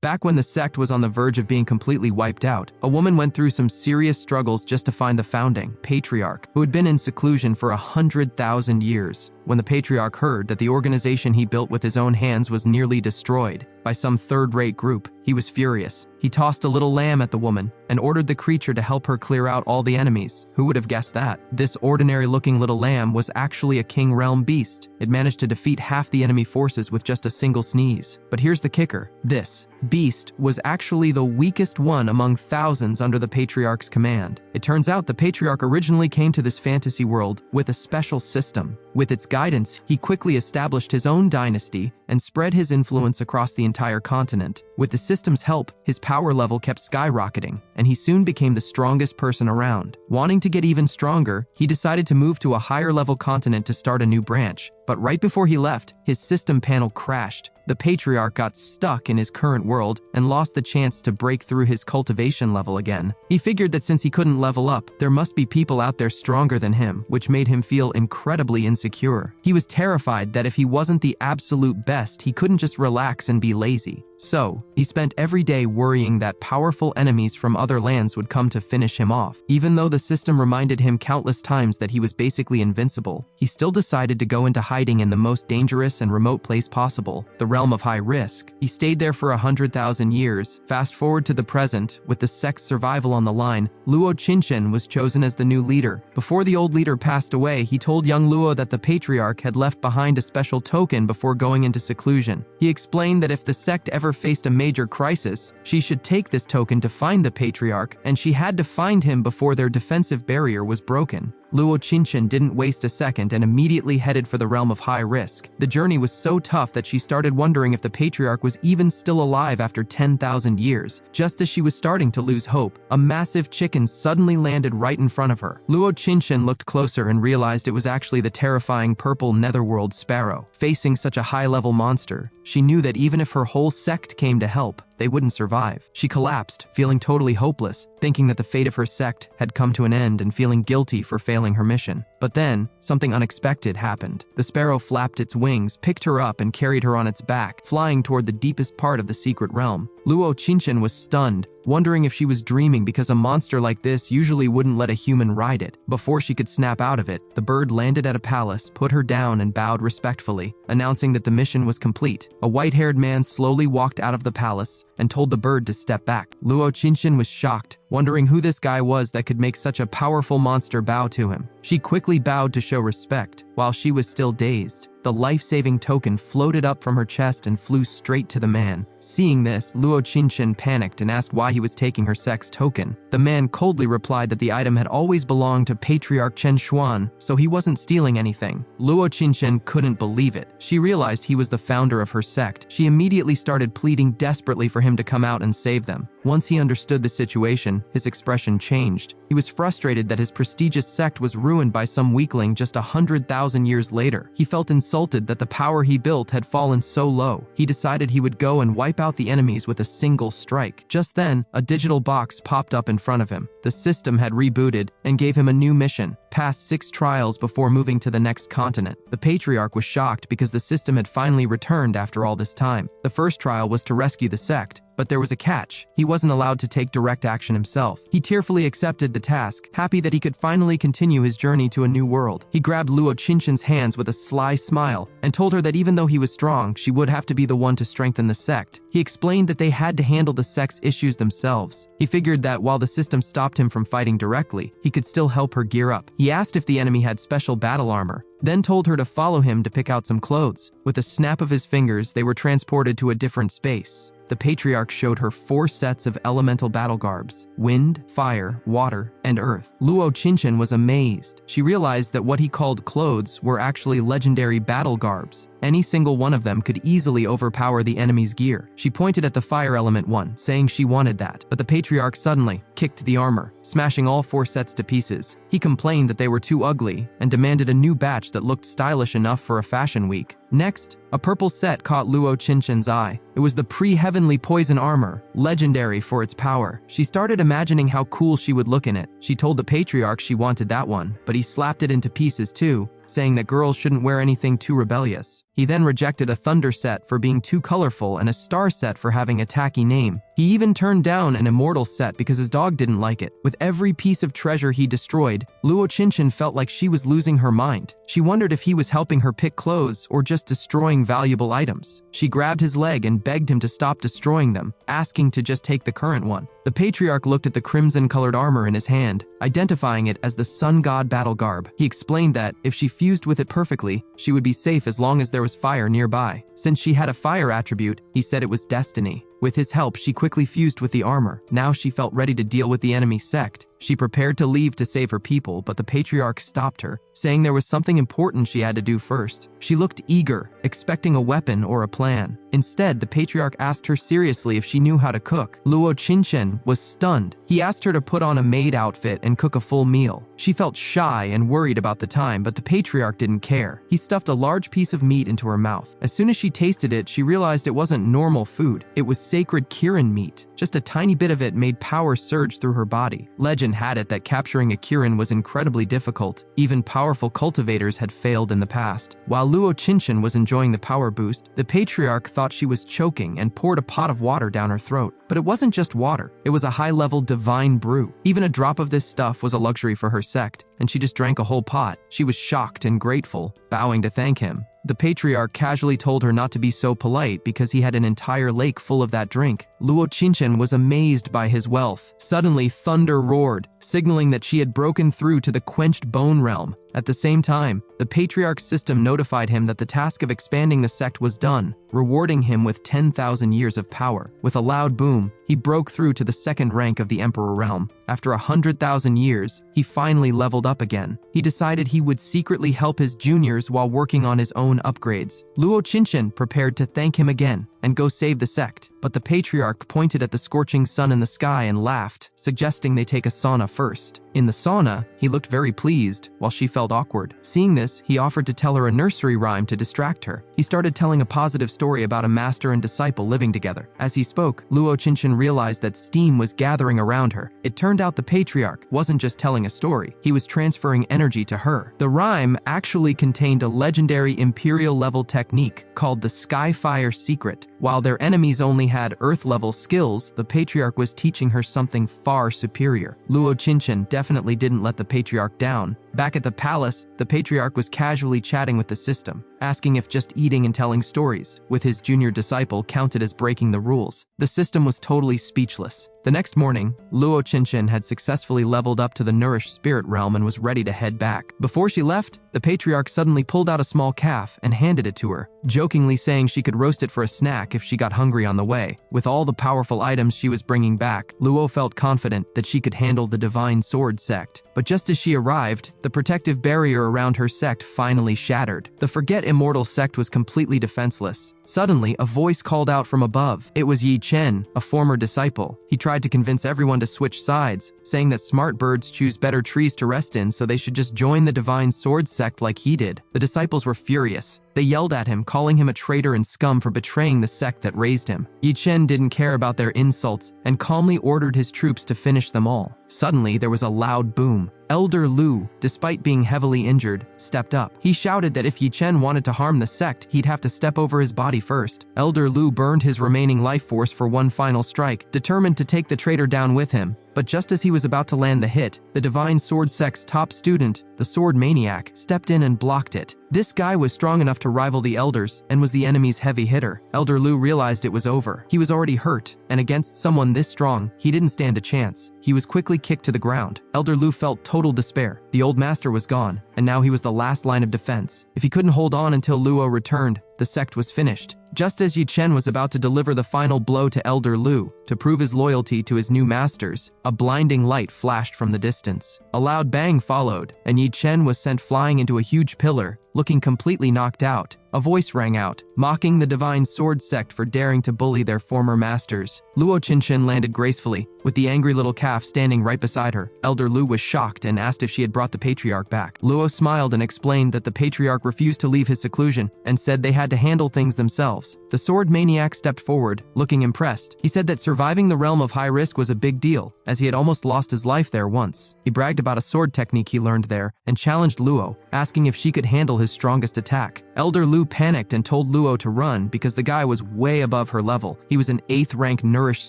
Back when the sect was on the verge of being completely wiped out, a woman went through some serious struggles just to find the founding patriarch, who had been in seclusion for 100,000 years. When the patriarch heard that the organization he built with his own hands was nearly destroyed by some third-rate group, he was furious. He tossed a little lamb at the woman and ordered the creature to help her clear out all the enemies. Who would have guessed that? This ordinary-looking little lamb was actually a king realm beast. It managed to defeat half the enemy forces with just a single sneeze. But here's the kicker. This beast was actually the weakest one among thousands under the patriarch's command. It turns out the patriarch originally came to this fantasy world with a special system. With its guidance, he quickly established his own dynasty and spread his influence across the entire continent. With the system's help, his power level kept skyrocketing, and he soon became the strongest person around. Wanting to get even stronger, he decided to move to a higher-level continent to start a new branch. But right before he left, his system panel crashed. The patriarch got stuck in his current world and lost the chance to break through his cultivation level again. He figured that since he couldn't level up, there must be people out there stronger than him, which made him feel incredibly insecure. He was terrified that if he wasn't the absolute best, he couldn't just relax and be lazy. So, he spent every day worrying that powerful enemies from other lands would come to finish him off. Even though the system reminded him countless times that he was basically invincible, he still decided to go into hiding in the most dangerous and remote place possible, the realm of high risk. He stayed there for 100,000 years. Fast forward to the present, with the sect's survival on the line, Luo Qinchen was chosen as the new leader. Before the old leader passed away, he told young Luo that the patriarch had left behind a special token before going into seclusion. He explained that if the sect ever faced a major crisis, she should take this token to find the patriarch, and she had to find him before their defensive barrier was broken. Luo Qinchen didn't waste a second and immediately headed for the realm of high risk. The journey was so tough that she started wondering if the patriarch was even still alive after 10,000 years. Just as she was starting to lose hope, a massive chicken suddenly landed right in front of her. Luo Qinchen looked closer and realized it was actually the terrifying purple netherworld sparrow. Facing such a high-level monster, she knew that even if her whole sect came to help, they wouldn't survive. She collapsed, feeling totally hopeless, thinking that the fate of her sect had come to an end and feeling guilty for failing her mission. But then, something unexpected happened. The sparrow flapped its wings, picked her up, and carried her on its back, flying toward the deepest part of the secret realm. Luo Qinchen was stunned, wondering if she was dreaming because a monster like this usually wouldn't let a human ride it. Before she could snap out of it, the bird landed at a palace, put her down, and bowed respectfully, announcing that the mission was complete. A white-haired man slowly walked out of the palace and told the bird to step back. Luo Qinchen was shocked, wondering who this guy was that could make such a powerful monster bow to him. She quickly bowed to show respect. While she was still dazed, the life-saving token floated up from her chest and flew straight to the man. Seeing this, Luo Qinchen panicked and asked why he was taking her sex token. The man coldly replied that the item had always belonged to Patriarch Chen Xuan, so he wasn't stealing anything. Luo Qinchen couldn't believe it. She realized he was the founder of her sect. She immediately started pleading desperately for him to come out and save them. Once he understood the situation, his expression changed. He was frustrated that his prestigious sect was ruined by some weakling just 100,000 years later. He felt insulted that the power he built had fallen so low. He decided he would go and wipe out the enemies with a single strike. Just then, a digital box popped up in front of him. The system had rebooted and gave him a new mission: pass 6 trials before moving to the next continent. The patriarch was shocked because the system had finally returned after all this time. The first trial was to rescue the sect, but there was a catch. He wasn't allowed to take direct action himself. He tearfully accepted the task, happy that he could finally continue his journey to a new world. He grabbed Luo Qinchen's hands with a sly smile and told her that even though he was strong, she would have to be the one to strengthen the sect. He explained that they had to handle the sect's issues themselves. He figured that while the system stopped him from fighting directly, he could still help her gear up. He asked if the enemy had special battle armor, then told her to follow him to pick out some clothes. With a snap of his fingers, they were transported to a different space. The patriarch showed her 4 sets of elemental battle garbs: wind, fire, water, and earth. Luo Qinchen was amazed. She realized that what he called clothes were actually legendary battle garbs. Any single one of them could easily overpower the enemy's gear. She pointed at the fire element one, saying she wanted that, but the patriarch suddenly kicked the armor, smashing all 4 sets to pieces. He complained that they were too ugly and demanded a new batch that looked stylish enough for a fashion week. Next, a purple set caught Luo Qinchen's eye. It was the pre-heavenly poison armor, legendary for its power. She started imagining how cool she would look in it. She told the patriarch she wanted that one, but he slapped it into pieces too, saying that girls shouldn't wear anything too rebellious. He then rejected a thunder set for being too colorful and a star set for having a tacky name. He even turned down an immortal set because his dog didn't like it. With every piece of treasure he destroyed, Luo Qinshan felt like she was losing her mind. She wondered if he was helping her pick clothes or just destroying valuable items. She grabbed his leg and begged him to stop destroying them, asking to just take the current one. The patriarch looked at the crimson-colored armor in his hand, identifying it as the sun god battle garb. He explained that if she fused with it perfectly, she would be safe as long as there was fire nearby. Since she had a fire attribute, he said it was destiny. With his help, she quickly fused with the armor. Now she felt ready to deal with the enemy sect. She prepared to leave to save her people, but the patriarch stopped her, saying there was something important she had to do first. She looked eager, expecting a weapon or a plan. Instead, the patriarch asked her seriously if she knew how to cook. Luo Qinshan was stunned. He asked her to put on a maid outfit and cook a full meal. She felt shy and worried about the time, but the patriarch didn't care. He stuffed a large piece of meat into her mouth. As soon as she tasted it, she realized it wasn't normal food. It was sacred Kirin meat. Just a tiny bit of it made power surge through her body. Legend had it that capturing a Kirin was incredibly difficult. Even powerful cultivators had failed in the past. While Luo Qinshan was enjoying the power boost, the patriarch thought she was choking and poured a pot of water down her throat. But it wasn't just water. It was a high-level divine brew. Even a drop of this stuff was a luxury for her sect, and she just drank a whole pot. She was shocked and grateful, bowing to thank him. The patriarch casually told her not to be so polite because he had an entire lake full of that drink. Luo Qinshan was amazed by his wealth. Suddenly, thunder roared, signaling that she had broken through to the quenched bone realm. At the same time, the patriarch's system notified him that the task of expanding the sect was done, rewarding him with 10,000 years of power. With a loud boom, he broke through to the second rank of the Emperor realm. After 100,000 years, he finally leveled up again. He decided he would secretly help his juniors while working on his own upgrades. Luo Qinshan prepared to thank him again and go save the sect, but the patriarch pointed at the scorching sun in the sky and laughed, suggesting they take a sauna first. In the sauna, he looked very pleased, while she felt awkward. Seeing this, he offered to tell her a nursery rhyme to distract her. He started telling a positive story about a master and disciple living together. As he spoke, Luo Qinshan realized that steam was gathering around her. It turned out the patriarch wasn't just telling a story, he was transferring energy to her. The rhyme actually contained a legendary imperial-level technique called the Skyfire Secret. While their enemies only had Earth-level skills, the patriarch was teaching her something far superior. Luo Qinshan definitely didn't let the patriarch down. Back at the palace, the patriarch was casually chatting with the system, asking if just eating and telling stories with his junior disciple counted as breaking the rules. The system was totally speechless. The next morning, Luo Qinshan had successfully leveled up to the nourished spirit realm and was ready to head back. Before she left, the patriarch suddenly pulled out a small calf and handed it to her, jokingly saying she could roast it for a snack if she got hungry on the way. With all the powerful items she was bringing back, Luo felt confident that she could handle the Divine Sword sect. But just as she arrived, the protective barrier around her sect finally shattered. The Forget Immortal sect was completely defenseless. Suddenly, a voice called out from above. It was Yi Chen, a former disciple. He tried to convince everyone to switch sides, saying that smart birds choose better trees to rest in, so they should just join the Divine Sword sect like he did. The disciples were furious. They yelled at him, calling him a traitor and scum for betraying the sect that raised him. Yi Chen didn't care about their insults and calmly ordered his troops to finish them all. Suddenly, there was a loud boom. Elder Lu, despite being heavily injured, stepped up. He shouted that if Yi Chen wanted to harm the sect, he'd have to step over his body first. Elder Lu burned his remaining life force for one final strike, determined to take the traitor down with him. But just as he was about to land the hit, the Divine Sword sect's top student, the Sword Maniac, stepped in and blocked it. This guy was strong enough to rival the elders and was the enemy's heavy hitter. Elder Lu realized it was over. He was already hurt, and against someone this strong, he didn't stand a chance. He was quickly kicked to the ground. Elder Lu felt total despair. The old master was gone, and now he was the last line of defense. If he couldn't hold on until Luo returned, the sect was finished. Just as Yi Chen was about to deliver the final blow to Elder Lu to prove his loyalty to his new masters, a blinding light flashed from the distance. A loud bang followed, and Yi Chen was sent flying into a huge pillar, looking completely knocked out. A voice rang out, mocking the Divine Sword sect for daring to bully their former masters. Luo Qinshan landed gracefully, with the angry little calf standing right beside her. Elder Lu was shocked and asked if she had brought the patriarch back. Luo smiled and explained that the patriarch refused to leave his seclusion and said they had to handle things themselves. The sword maniac stepped forward, looking impressed. He said that surviving the realm of high risk was a big deal, as he had almost lost his life there once. He bragged about a sword technique he learned there and challenged Luo, asking if she could handle his strongest attack. Elder Lu panicked and told Luo to run because the guy was way above her level. He was an 8th rank nourished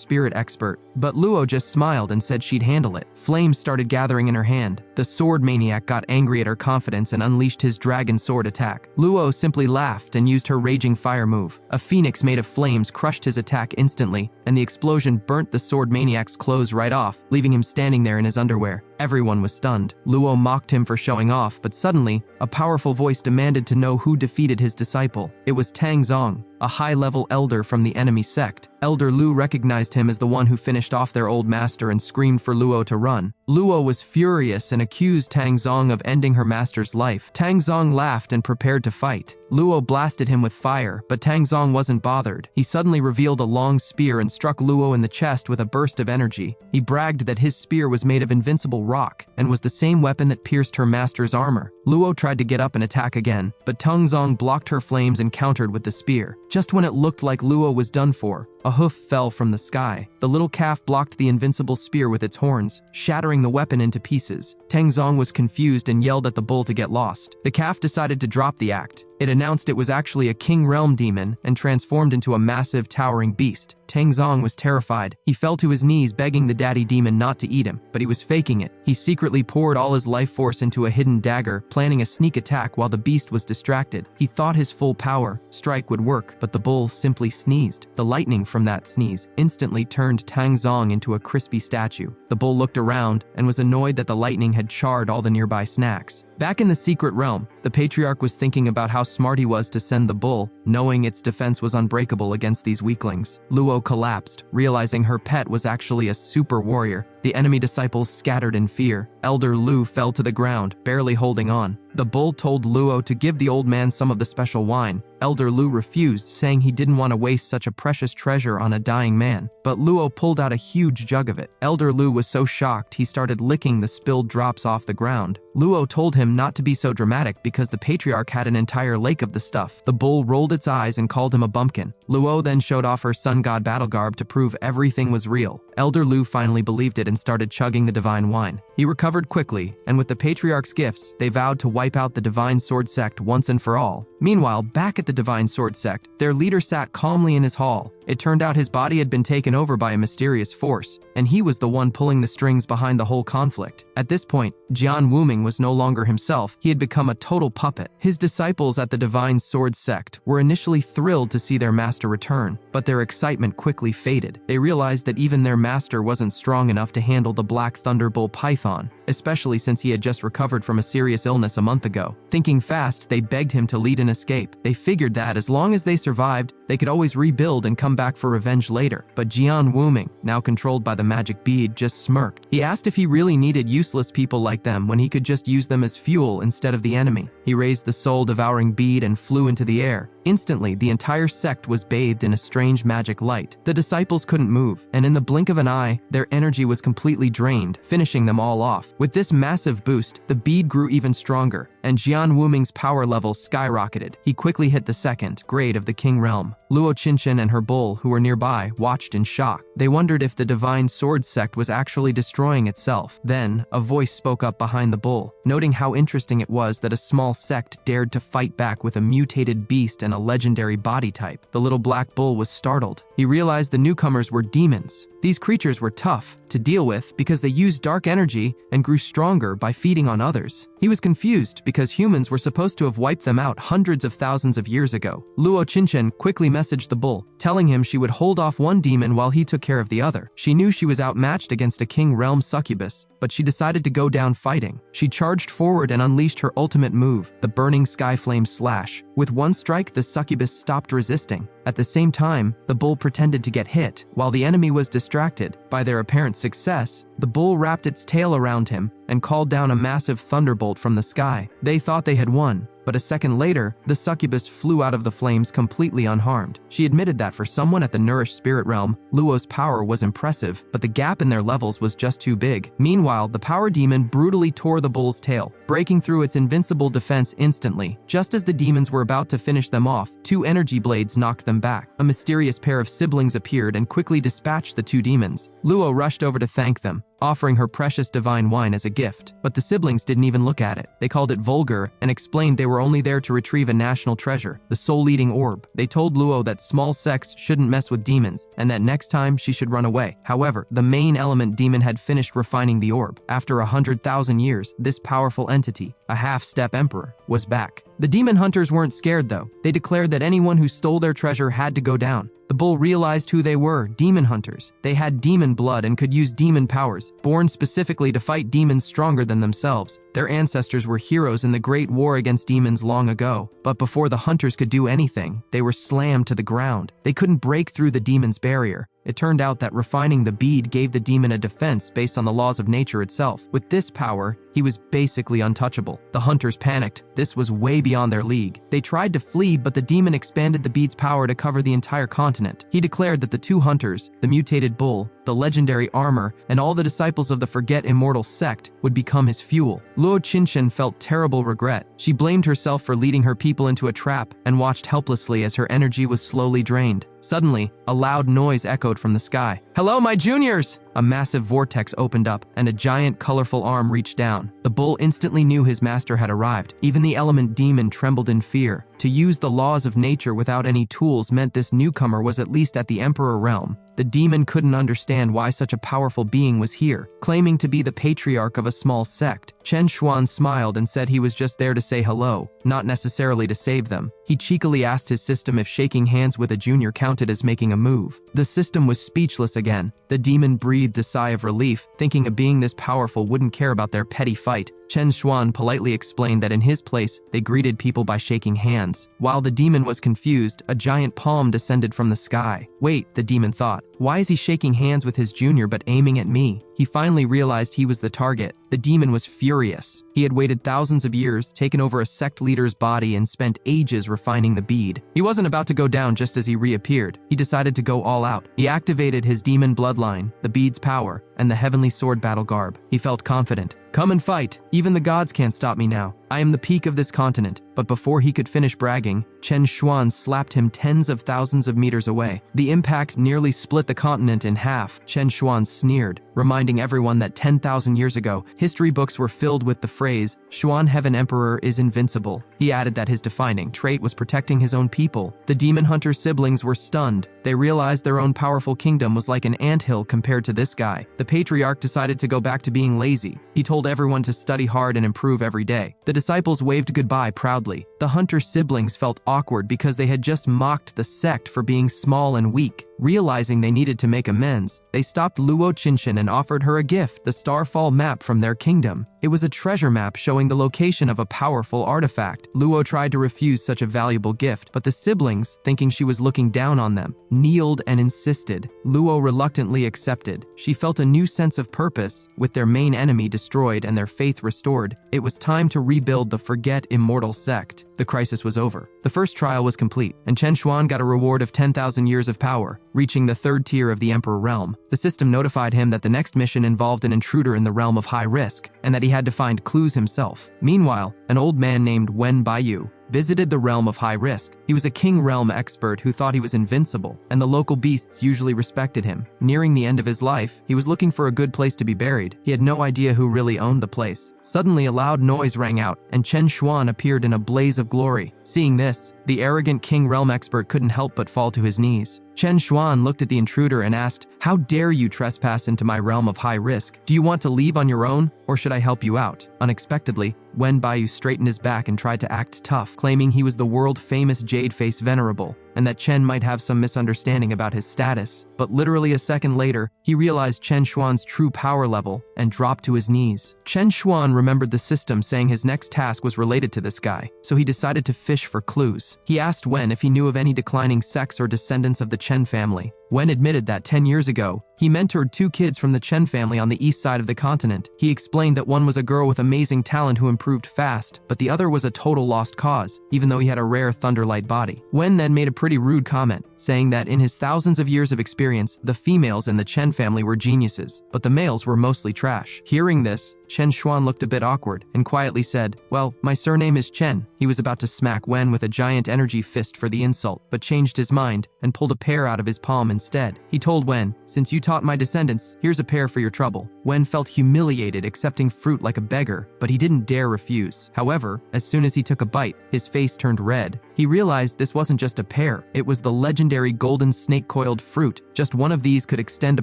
spirit expert, but Luo just smiled and said she'd handle it. Flames started gathering in her hand. The sword maniac got angry at her confidence and unleashed his dragon sword attack. Luo simply laughed and used her raging fire move. A phoenix made of flames crushed his attack instantly, and the explosion burnt the sword maniac's clothes right off, leaving him standing there in his underwear. Everyone was stunned. Luo mocked him for showing off, but suddenly, a powerful voice demanded to know who defeated his disciple. It was Tang Zong, a high-level elder from the enemy sect. Elder Lu recognized him as the one who finished off their old master and screamed for Luo to run. Luo was furious and accused Tang Zong of ending her master's life. Tang Zong laughed and prepared to fight. Luo blasted him with fire, but Tang Zong wasn't bothered. He suddenly revealed a long spear and struck Luo in the chest with a burst of energy. He bragged that his spear was made of invincible rock and was the same weapon that pierced her master's armor. Luo tried to get up and attack again, but Tang Zong blocked her flames and countered with the spear. Just when it looked like Luo was done for, a hoof fell from the sky. The little calf blocked the invincible spear with its horns, shattering the weapon into pieces. Tang Zong was confused and yelled at the bull to get lost. The calf decided to drop the act. It announced it was actually a king realm demon and transformed into a massive towering beast. Tang Zong was terrified. He fell to his knees begging the daddy demon not to eat him, but he was faking it. He secretly poured all his life force into a hidden dagger, planning a sneak attack while the beast was distracted. He thought his full power strike would work, but the bull simply sneezed. The lightning from that sneeze instantly turned Tang Zong into a crispy statue. The bull looked around and was annoyed that the lightning had charred all the nearby snacks. Back in the secret realm, the patriarch was thinking about how smart he was to send the bull, knowing its defense was unbreakable against these weaklings. Luo collapsed, realizing her pet was actually a super warrior. The enemy disciples scattered in fear. Elder Lu fell to the ground, barely holding on. The bull told Luo to give the old man some of the special wine. Elder Lu refused, saying he didn't want to waste such a precious treasure on a dying man. But Luo pulled out a huge jug of it. Elder Lu was so shocked he started licking the spilled drops off the ground. Luo told him not to be so dramatic because the patriarch had an entire lake of the stuff. The bull rolled its eyes and called him a bumpkin. Luo then showed off her sun god battle garb to prove everything was real. Elder Lu finally believed it and started chugging the divine wine. He recovered quickly, and with the patriarch's gifts, they vowed to wipe out the Divine Sword sect once and for all. Meanwhile, back at the Divine Sword sect, their leader sat calmly in his hall. It turned out his body had been taken over by a mysterious force, and he was the one pulling the strings behind the whole conflict. At this point, Jian Wuming was no longer himself. He had become a total puppet. His disciples at the Divine Sword sect were initially thrilled to see their master return, but their excitement quickly faded. They realized that even their master wasn't strong enough to handle the Black Thunderbolt Python, especially since he had just recovered from a serious illness a month ago. Thinking fast, they begged him to lead an escape. They figured that as long as they survived, they could always rebuild and come back for revenge later. But Jian Wuming, now controlled by the magic bead, just smirked. He asked if he really needed useless people like them when he could just use them as fuel instead of the enemy. He raised the soul-devouring bead and flew into the air. Instantly, the entire sect was bathed in a strange magic light. The disciples couldn't move, and in the blink of an eye, their energy was completely drained, finishing them all off. With this massive boost, the bead grew even stronger, and Jian Wuming's power level skyrocketed. He quickly hit the second grade of the King Realm. Luo Qinshan and her bull, who were nearby, watched in shock. They wondered if the Divine Sword sect was actually destroying itself. Then, a voice spoke up behind the bull, noting how interesting it was that a small sect dared to fight back with a mutated beast and a legendary body type. The little black bull was startled. He realized the newcomers were demons. These creatures were tough to deal with because they used dark energy and grew stronger by feeding on others. He was confused because humans were supposed to have wiped them out hundreds of thousands of years ago. Luo Qinshan quickly messaged the bull, telling him she would hold off one demon while he took care of the other. She knew she was outmatched against a King Realm succubus, but she decided to go down fighting. She charged forward and unleashed her ultimate move, the Burning Sky Flame Slash. With one strike, the succubus stopped resisting. At the same time, the bull pretended to get hit. While the enemy was distracted by their apparent success, the bull wrapped its tail around him and called down a massive thunderbolt from the sky. They thought they had won, but but a second later, the succubus flew out of the flames completely unharmed. She admitted that for someone at the nourished spirit realm, Luo's power was impressive, but the gap in their levels was just too big. Meanwhile, the power demon brutally tore the bull's tail, breaking through its invincible defense instantly. Just as the demons were about to finish them off, two energy blades knocked them back. A mysterious pair of siblings appeared and quickly dispatched the two demons. Luo rushed over to thank them, offering her precious divine wine as a gift. But the siblings didn't even look at it. They called it vulgar and explained they were only there to retrieve a national treasure, the soul-eating orb. They told Luo that small sects shouldn't mess with demons and that next time she should run away. However, the main element demon had finished refining the orb. After 100,000 years, this powerful entity, a half-step emperor, was back. The demon hunters weren't scared though. They declared that anyone who stole their treasure had to go down. The bull realized who they were, demon hunters. They had demon blood and could use demon powers, born specifically to fight demons stronger than themselves. Their ancestors were heroes in the great war against demons long ago. But before the hunters could do anything, they were slammed to the ground. They couldn't break through the demon's barrier. It turned out that refining the bead gave the demon a defense based on the laws of nature itself. With this power, he was basically untouchable. The hunters panicked. This was way beyond their league. They tried to flee, but the demon expanded the bead's power to cover the entire continent. He declared that the two hunters, the mutated bull, the legendary armor, and all the disciples of the Forget Immortal sect would become his fuel. Luo Qinshan felt terrible regret. She blamed herself for leading her people into a trap and watched helplessly as her energy was slowly drained. Suddenly, a loud noise echoed from the sky. "Hello, my juniors!" A massive vortex opened up, and a giant, colorful arm reached down. The bull instantly knew his master had arrived. Even the element demon trembled in fear. To use the laws of nature without any tools meant this newcomer was at least at the Emperor realm. The demon couldn't understand why such a powerful being was here, claiming to be the patriarch of a small sect. Chen Xuan smiled and said he was just there to say hello, not necessarily to save them. He cheekily asked his system if shaking hands with a junior counted as making a move. The system was speechless again. The demon breathed a sigh of relief, thinking a being this powerful wouldn't care about their petty fight. Chen Xuan politely explained that in his place, they greeted people by shaking hands. While the demon was confused, a giant palm descended from the sky. Wait, the demon thought. Why is he shaking hands with his junior but aiming at me? He finally realized he was the target. The demon was furious. He had waited thousands of years, taken over a sect leader's body, and spent ages refining the bead. He wasn't about to go down just as he reappeared. He decided to go all out. He activated his demon bloodline, the bead's power, and the heavenly sword battle garb. He felt confident. "Come and fight. Even the gods can't stop me now. I am the peak of this continent." But before he could finish bragging, Chen Xuan slapped him tens of thousands of meters away. The impact nearly split the continent in half. Chen Xuan sneered, reminding everyone that 10,000 years ago, history books were filled with the phrase, "Xuan Heaven Emperor is invincible." He added that his defining trait was protecting his own people. The demon hunter siblings were stunned. They realized their own powerful kingdom was like an anthill compared to this guy. The patriarch decided to go back to being lazy. He told everyone to study hard and improve every day. The disciples waved goodbye proudly. The hunter siblings felt awkward because they had just mocked the sect for being small and weak. Realizing they needed to make amends, they stopped Luo Qinshan and offered her a gift, the Starfall map from their kingdom. It was a treasure map showing the location of a powerful artifact. Luo tried to refuse such a valuable gift, but the siblings, thinking she was looking down on them, kneeled and insisted. Luo reluctantly accepted. She felt a new sense of purpose. With their main enemy destroyed and their faith restored, it was time to rebuild the Forget Immortal sect. The crisis was over. The first trial was complete, and Chen Xuan got a reward of 10,000 years of power, reaching the third tier of the Emperor realm. The system notified him that the next mission involved an intruder in the realm of high risk, and that he had to find clues himself. Meanwhile, an old man named Wen Baiyu visited the realm of high risk. He was a king realm expert who thought he was invincible, and the local beasts usually respected him. Nearing the end of his life, he was looking for a good place to be buried. He had no idea who really owned the place. Suddenly, a loud noise rang out, and Chen Xuan appeared in a blaze of glory. Seeing this, the arrogant king realm expert couldn't help but fall to his knees. Chen Xuan looked at the intruder and asked, "How dare you trespass into my realm of high risk? Do you want to leave on your own, or should I help you out?" Unexpectedly, Wen Baiyu straightened his back and tried to act tough, claiming he was the world-famous Jade-Face Venerable, and that Chen might have some misunderstanding about his status. But literally a second later, he realized Chen Xuan's true power level and dropped to his knees. Chen Xuan remembered the system saying his next task was related to this guy, so he decided to fish for clues. He asked Wen if he knew of any declining sects or descendants of the Chen family. Wen admitted that 10 years ago, he mentored 2 kids from the Chen family on the east side of the continent. He explained that one was a girl with amazing talent who improved fast, but the other was a total lost cause, even though he had a rare thunderlight body. Wen then made a pretty rude comment, saying that in his thousands of years of experience, the females in the Chen family were geniuses, but the males were mostly trash. Hearing this, Chen Xuan looked a bit awkward and quietly said, "Well, my surname is Chen." He was about to smack Wen with a giant energy fist for the insult, but changed his mind and pulled a pear out of his palm instead. He told Wen, "Since you taught my descendants, here's a pear for your trouble." Wen felt humiliated accepting fruit like a beggar, but he didn't dare refuse. However, as soon as he took a bite, his face turned red. He realized this wasn't just a pear, it was the legendary golden snake-coiled fruit. Just one of these could extend a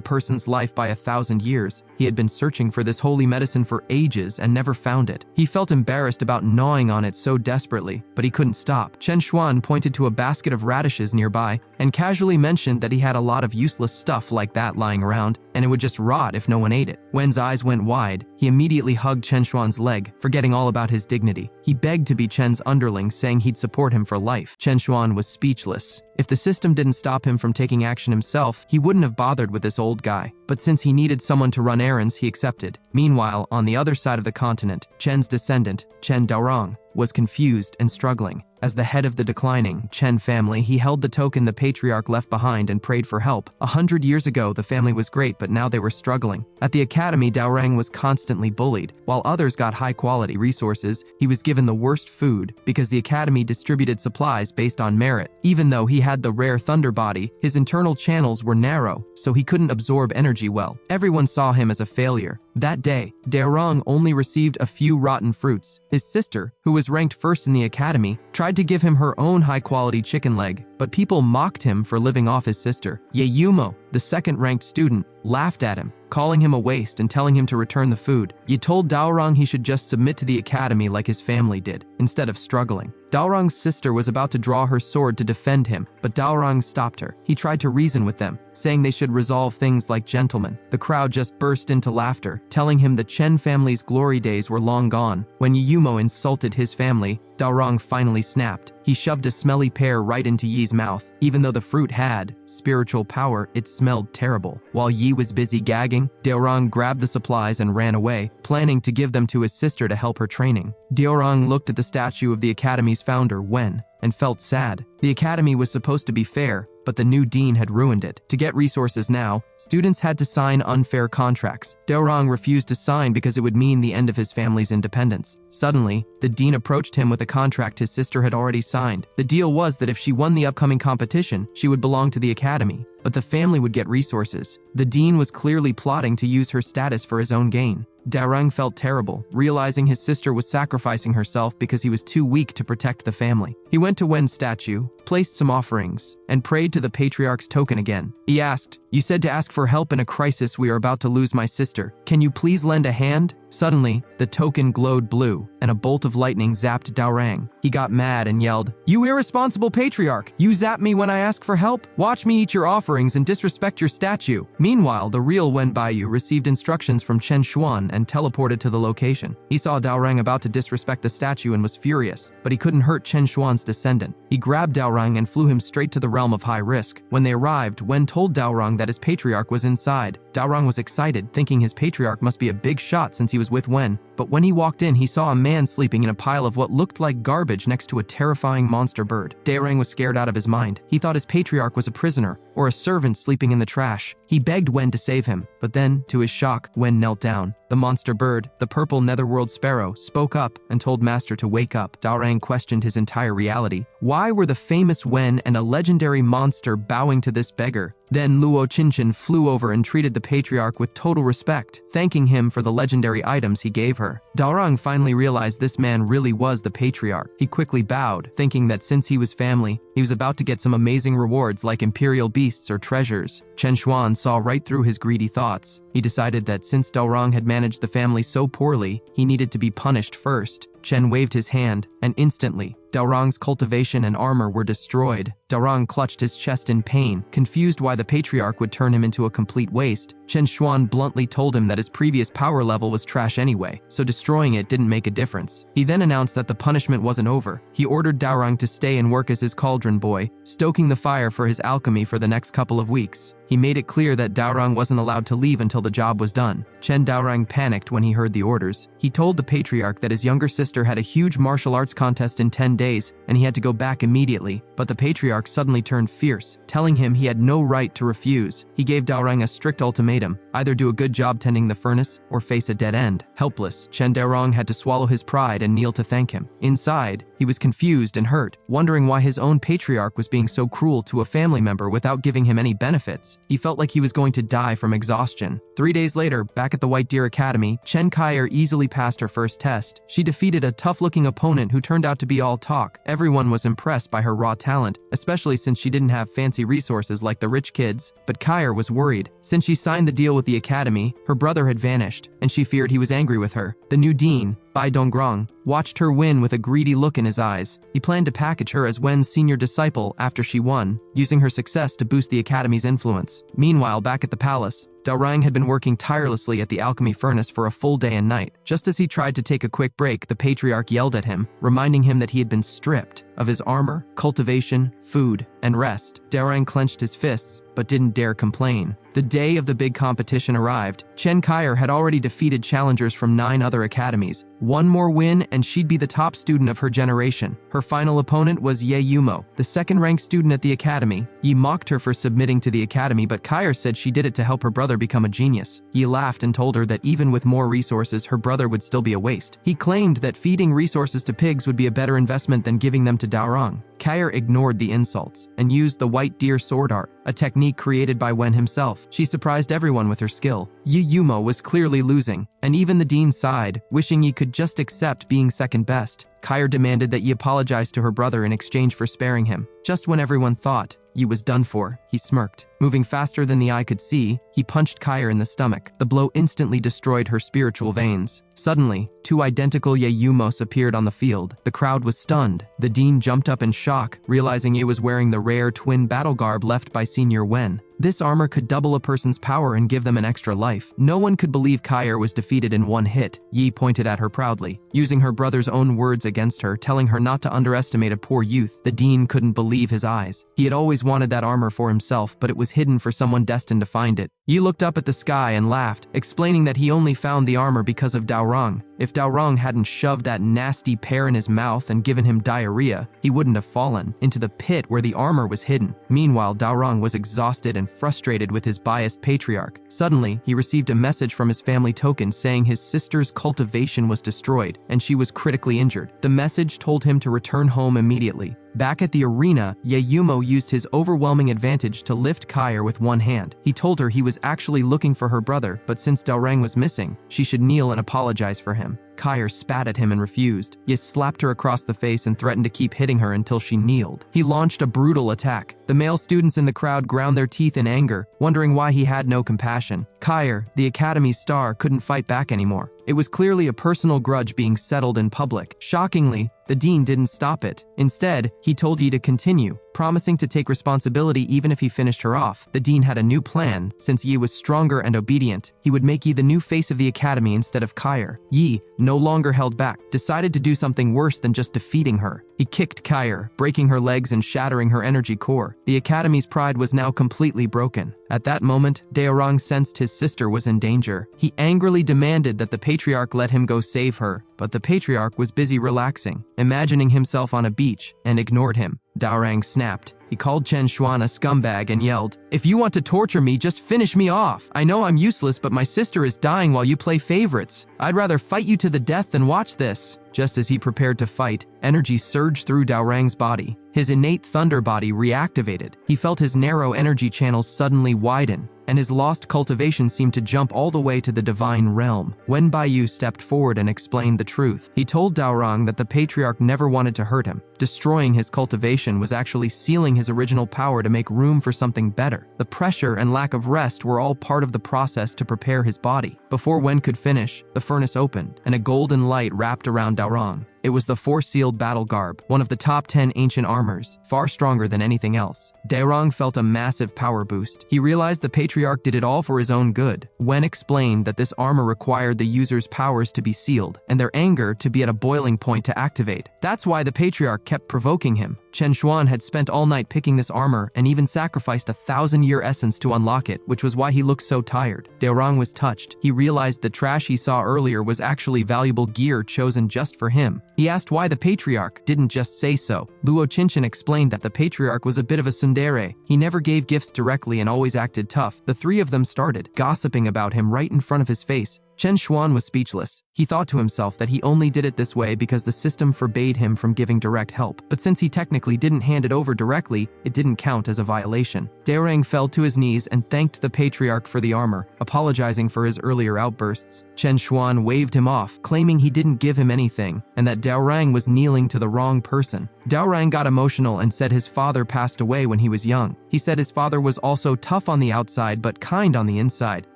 person's life by 1,000 years. He had been searching for this holy medicine for ages and never found it. He felt embarrassed about gnawing on it so desperately, but he couldn't stop. Chen Xuan pointed to a basket of radishes nearby and casually mentioned that he had a lot of useless stuff like that lying around, and it would just rot if no one ate it. Wen's eyes went wide. He immediately hugged Chen Xuan's leg, forgetting all about his dignity. He begged to be Chen's underling, saying he'd support him for life. Chen Xuan was speechless. If the system didn't stop him from taking action himself, he wouldn't have bothered with this old guy. But since he needed someone to run errands, he accepted. Meanwhile, on the other side of the continent, Chen's descendant, Chen Daorong, was confused and struggling. As the head of the declining Chen family, he held the token the patriarch left behind and prayed for help. 100 years ago, the family was great, but now they were struggling. At the academy, Daorang was constantly bullied. While others got high-quality resources, he was given the worst food because the academy distributed supplies based on merit. Even though he had the rare thunder body, his internal channels were narrow, so he couldn't absorb energy well. Everyone saw him as a failure. That day, Daorang only received a few rotten fruits. His sister, who was ranked first in the academy, tried to give him her own high-quality chicken leg, but people mocked him for living off his sister. Yeyumo, the second-ranked student, laughed at him, calling him a waste and telling him to return the food. Ye told Daorang he should just submit to the academy like his family did, instead of struggling. Daorang's sister was about to draw her sword to defend him, but Daorang stopped her. He tried to reason with them, saying they should resolve things like gentlemen. The crowd just burst into laughter, telling him the Chen family's glory days were long gone. When Yumo insulted his family, Daorang finally snapped. He shoved a smelly pear right into Yi's mouth. Even though the fruit had spiritual power, it smelled terrible. While Yi was busy gagging, Daorang grabbed the supplies and ran away, planning to give them to his sister to help her training. Daorang looked at the statue of the academy's founder, Wen, and felt sad. The academy was supposed to be fair, but the new dean had ruined it. To get resources now, students had to sign unfair contracts. Daorang refused to sign because it would mean the end of his family's independence. Suddenly, the dean approached him with a contract his sister had already signed. The deal was that if she won the upcoming competition, she would belong to the academy, but the family would get resources. The dean was clearly plotting to use her status for his own gain. Daorang felt terrible, realizing his sister was sacrificing herself because he was too weak to protect the family. He went to Wen's statue, placed some offerings, and prayed to the patriarch's token again. He asked, "You said to ask for help in a crisis. We are about to lose my sister. Can you please lend a hand?" Suddenly, the token glowed blue, and a bolt of lightning zapped Daorang. He got mad and yelled, "You irresponsible patriarch! You zap me when I ask for help? Watch me eat your offerings and disrespect your statue." Meanwhile, the real Wen Baiyu received instructions from Chen Xuan and teleported to the location. He saw Daorang about to disrespect the statue and was furious, but he couldn't hurt Chen Xuan's descendant. He grabbed Daorang and flew him straight to the realm of high risk. When they arrived, Wen told Daorang that his patriarch was inside. Daorang was excited, thinking his patriarch must be a big shot since he was with Wen. But when he walked in, he saw a man sleeping in a pile of what looked like garbage next to a terrifying monster bird. Daorang was scared out of his mind. He thought his patriarch was a prisoner or a servant sleeping in the trash. He begged Wen to save him, but then, to his shock, Wen knelt down. The monster bird, the purple netherworld sparrow, spoke up and told Master to wake up. Daorang questioned his entire reality. Why were the famous Wen and a legendary monster bowing to this beggar? Then Luo Qinchin flew over and treated the patriarch with total respect, thanking him for the legendary items he gave her. Daorang finally realized this man really was the patriarch. He quickly bowed, thinking that since he was family, he was about to get some amazing rewards like imperial beasts or treasures. Chen Xuan saw right through his greedy thoughts. He decided that since Daorang had managed the family so poorly, he needed to be punished first. Chen waved his hand, and instantly, Daorang's cultivation and armor were destroyed. Daorang clutched his chest in pain, confused why the patriarch would turn him into a complete waste. Chen Xuan bluntly told him that his previous power level was trash anyway, so destroying it didn't make a difference. He then announced that the punishment wasn't over. He ordered Daorang to stay and work as his cauldron boy, stoking the fire for his alchemy for the next couple of weeks. He made it clear that Daorang wasn't allowed to leave until the job was done. Chen Daorang panicked when he heard the orders. He told the patriarch that his younger sister had a huge martial arts contest in 10 days, and he had to go back immediately. But the patriarch suddenly turned fierce, telling him he had no right to refuse. He gave Daorang a strict ultimatum: either do a good job tending the furnace or face a dead end. Helpless, Chen Daorang had to swallow his pride and kneel to thank him. Inside, he was confused and hurt, wondering why his own patriarch was being so cruel to a family member without giving him any benefits. He felt like he was going to die from exhaustion. 3 days later, back at the White Deer Academy, Chen Kaier easily passed her first test. She defeated a tough-looking opponent who turned out to be all talk. Everyone was impressed by her raw talent, especially since she didn't have fancy resources like the rich kids. But Kaier was worried. Since she signed the deal with the academy, her brother had vanished, and she feared he was angry with her. The new dean, Bai Donggrong, watched her win with a greedy look in his eyes. He planned to package her as Wen's senior disciple after she won, using her success to boost the academy's influence. Meanwhile, back at the palace, Daorang had been working tirelessly at the alchemy furnace for a full day and night. Just as he tried to take a quick break, the patriarch yelled at him, reminding him that he had been stripped of his armor, cultivation, food, and rest. Daorang clenched his fists, but didn't dare complain. The day of the big competition arrived. Chen Kaier had already defeated challengers from 9 other academies. One more win and she'd be the top student of her generation. Her final opponent was Ye Yumo, the second-ranked student at the academy. Yi mocked her for submitting to the academy, but Kaier said she did it to help her brother become a genius. Yi laughed and told her that even with more resources, her brother would still be a waste. He claimed that feeding resources to pigs would be a better investment than giving them to Daorang. Kaier ignored the insults and used the White Deer sword art, a technique created by Wen himself. She surprised everyone with her skill. Yi Yumo was clearly losing, and even the dean sighed, wishing he could just accept being second best. Kaier demanded that Yi apologize to her brother in exchange for sparing him. Just when everyone thought Yi was done for, he smirked. Moving faster than the eye could see, he punched Kaier in the stomach. The blow instantly destroyed her spiritual veins. Suddenly, 2 identical Ye Yumos appeared on the field. The crowd was stunned. The dean jumped up in shock, realizing Yi was wearing the rare twin battle garb left by Senior Wen. This armor could double a person's power and give them an extra life. No one could believe Kaier was defeated in one hit. Yi pointed at her proudly, using her brother's own words against her, telling her not to underestimate a poor youth. The dean couldn't believe his eyes. He had always wanted that armor for himself, but it was hidden for someone destined to find it. Yi looked up at the sky and laughed, explaining that he only found the armor because of Daorang. If Daorang hadn't shoved that nasty pear in his mouth and given him diarrhea, he wouldn't have fallen into the pit where the armor was hidden. Meanwhile, Daorang was exhausted and frustrated with his biased patriarch. Suddenly, he received a message from his family token saying his sister's cultivation was destroyed and she was critically injured. The message told him to return home immediately. Back at the arena, Ye Yumo used his overwhelming advantage to lift Kaier with one hand. He told her he was actually looking for her brother, but since Daorang was missing, she should kneel and apologize for him. Kaier spat at him and refused. Ye slapped her across the face and threatened to keep hitting her until she kneeled. He launched a brutal attack. The male students in the crowd ground their teeth in anger, wondering why he had no compassion. Kaier, the academy's star, couldn't fight back anymore. It was clearly a personal grudge being settled in public. Shockingly, the dean didn't stop it. Instead, he told Yi to continue, promising to take responsibility even if he finished her off. The dean had a new plan. Since Yi was stronger and obedient, he would make Yi the new face of the academy instead of Kaier. Yi, no longer held back, decided to do something worse than just defeating her. He kicked Kaier, breaking her legs and shattering her energy core. The academy's pride was now completely broken. At that moment, Daorang sensed his sister was in danger. He angrily demanded that the patriarch let him go save her, but the patriarch was busy relaxing, imagining himself on a beach, and ignored him. Daorang snapped. He called Chen Xuan a scumbag and yelled, "If you want to torture me, just finish me off. I know I'm useless, but my sister is dying while you play favorites. I'd rather fight you to the death than watch this." Just as he prepared to fight, energy surged through Daorang's body. His innate thunder body reactivated. He felt his narrow energy channels suddenly widen, and his lost cultivation seemed to jump all the way to the divine realm. Wen Baiyu stepped forward and explained the truth. He told Daorang that the patriarch never wanted to hurt him, Destroying his cultivation was actually sealing his original power to make room for something better. The pressure and lack of rest were all part of the process to prepare his body. Before Wen could finish, the furnace opened, and a golden light wrapped around Daorang. It was the four-sealed battle garb, one of the top 10 ancient armors, far stronger than anything else. Daorang felt a massive power boost. He realized the Patriarch did it all for his own good. Wen explained that this armor required the user's powers to be sealed, and their anger to be at a boiling point to activate. That's why the Patriarch kept provoking him. Chen Xuan had spent all night picking this armor and even sacrificed a 1,000-year essence to unlock it, which was why he looked so tired. Daorang was touched. He realized the trash he saw earlier was actually valuable gear chosen just for him. He asked why the Patriarch didn't just say so. Luo Qinshan explained that the Patriarch was a bit of a tsundere. He never gave gifts directly and always acted tough. The three of them started gossiping about him right in front of his face. Chen Xuan was speechless. He thought to himself that he only did it this way because the system forbade him from giving direct help. But since he technically didn't hand it over directly, it didn't count as a violation. Daorang fell to his knees and thanked the Patriarch for the armor, apologizing for his earlier outbursts. Chen Xuan waved him off, claiming he didn't give him anything, and that Daorang was kneeling to the wrong person. Daorang got emotional and said his father passed away when he was young. He said his father was also tough on the outside but kind on the inside,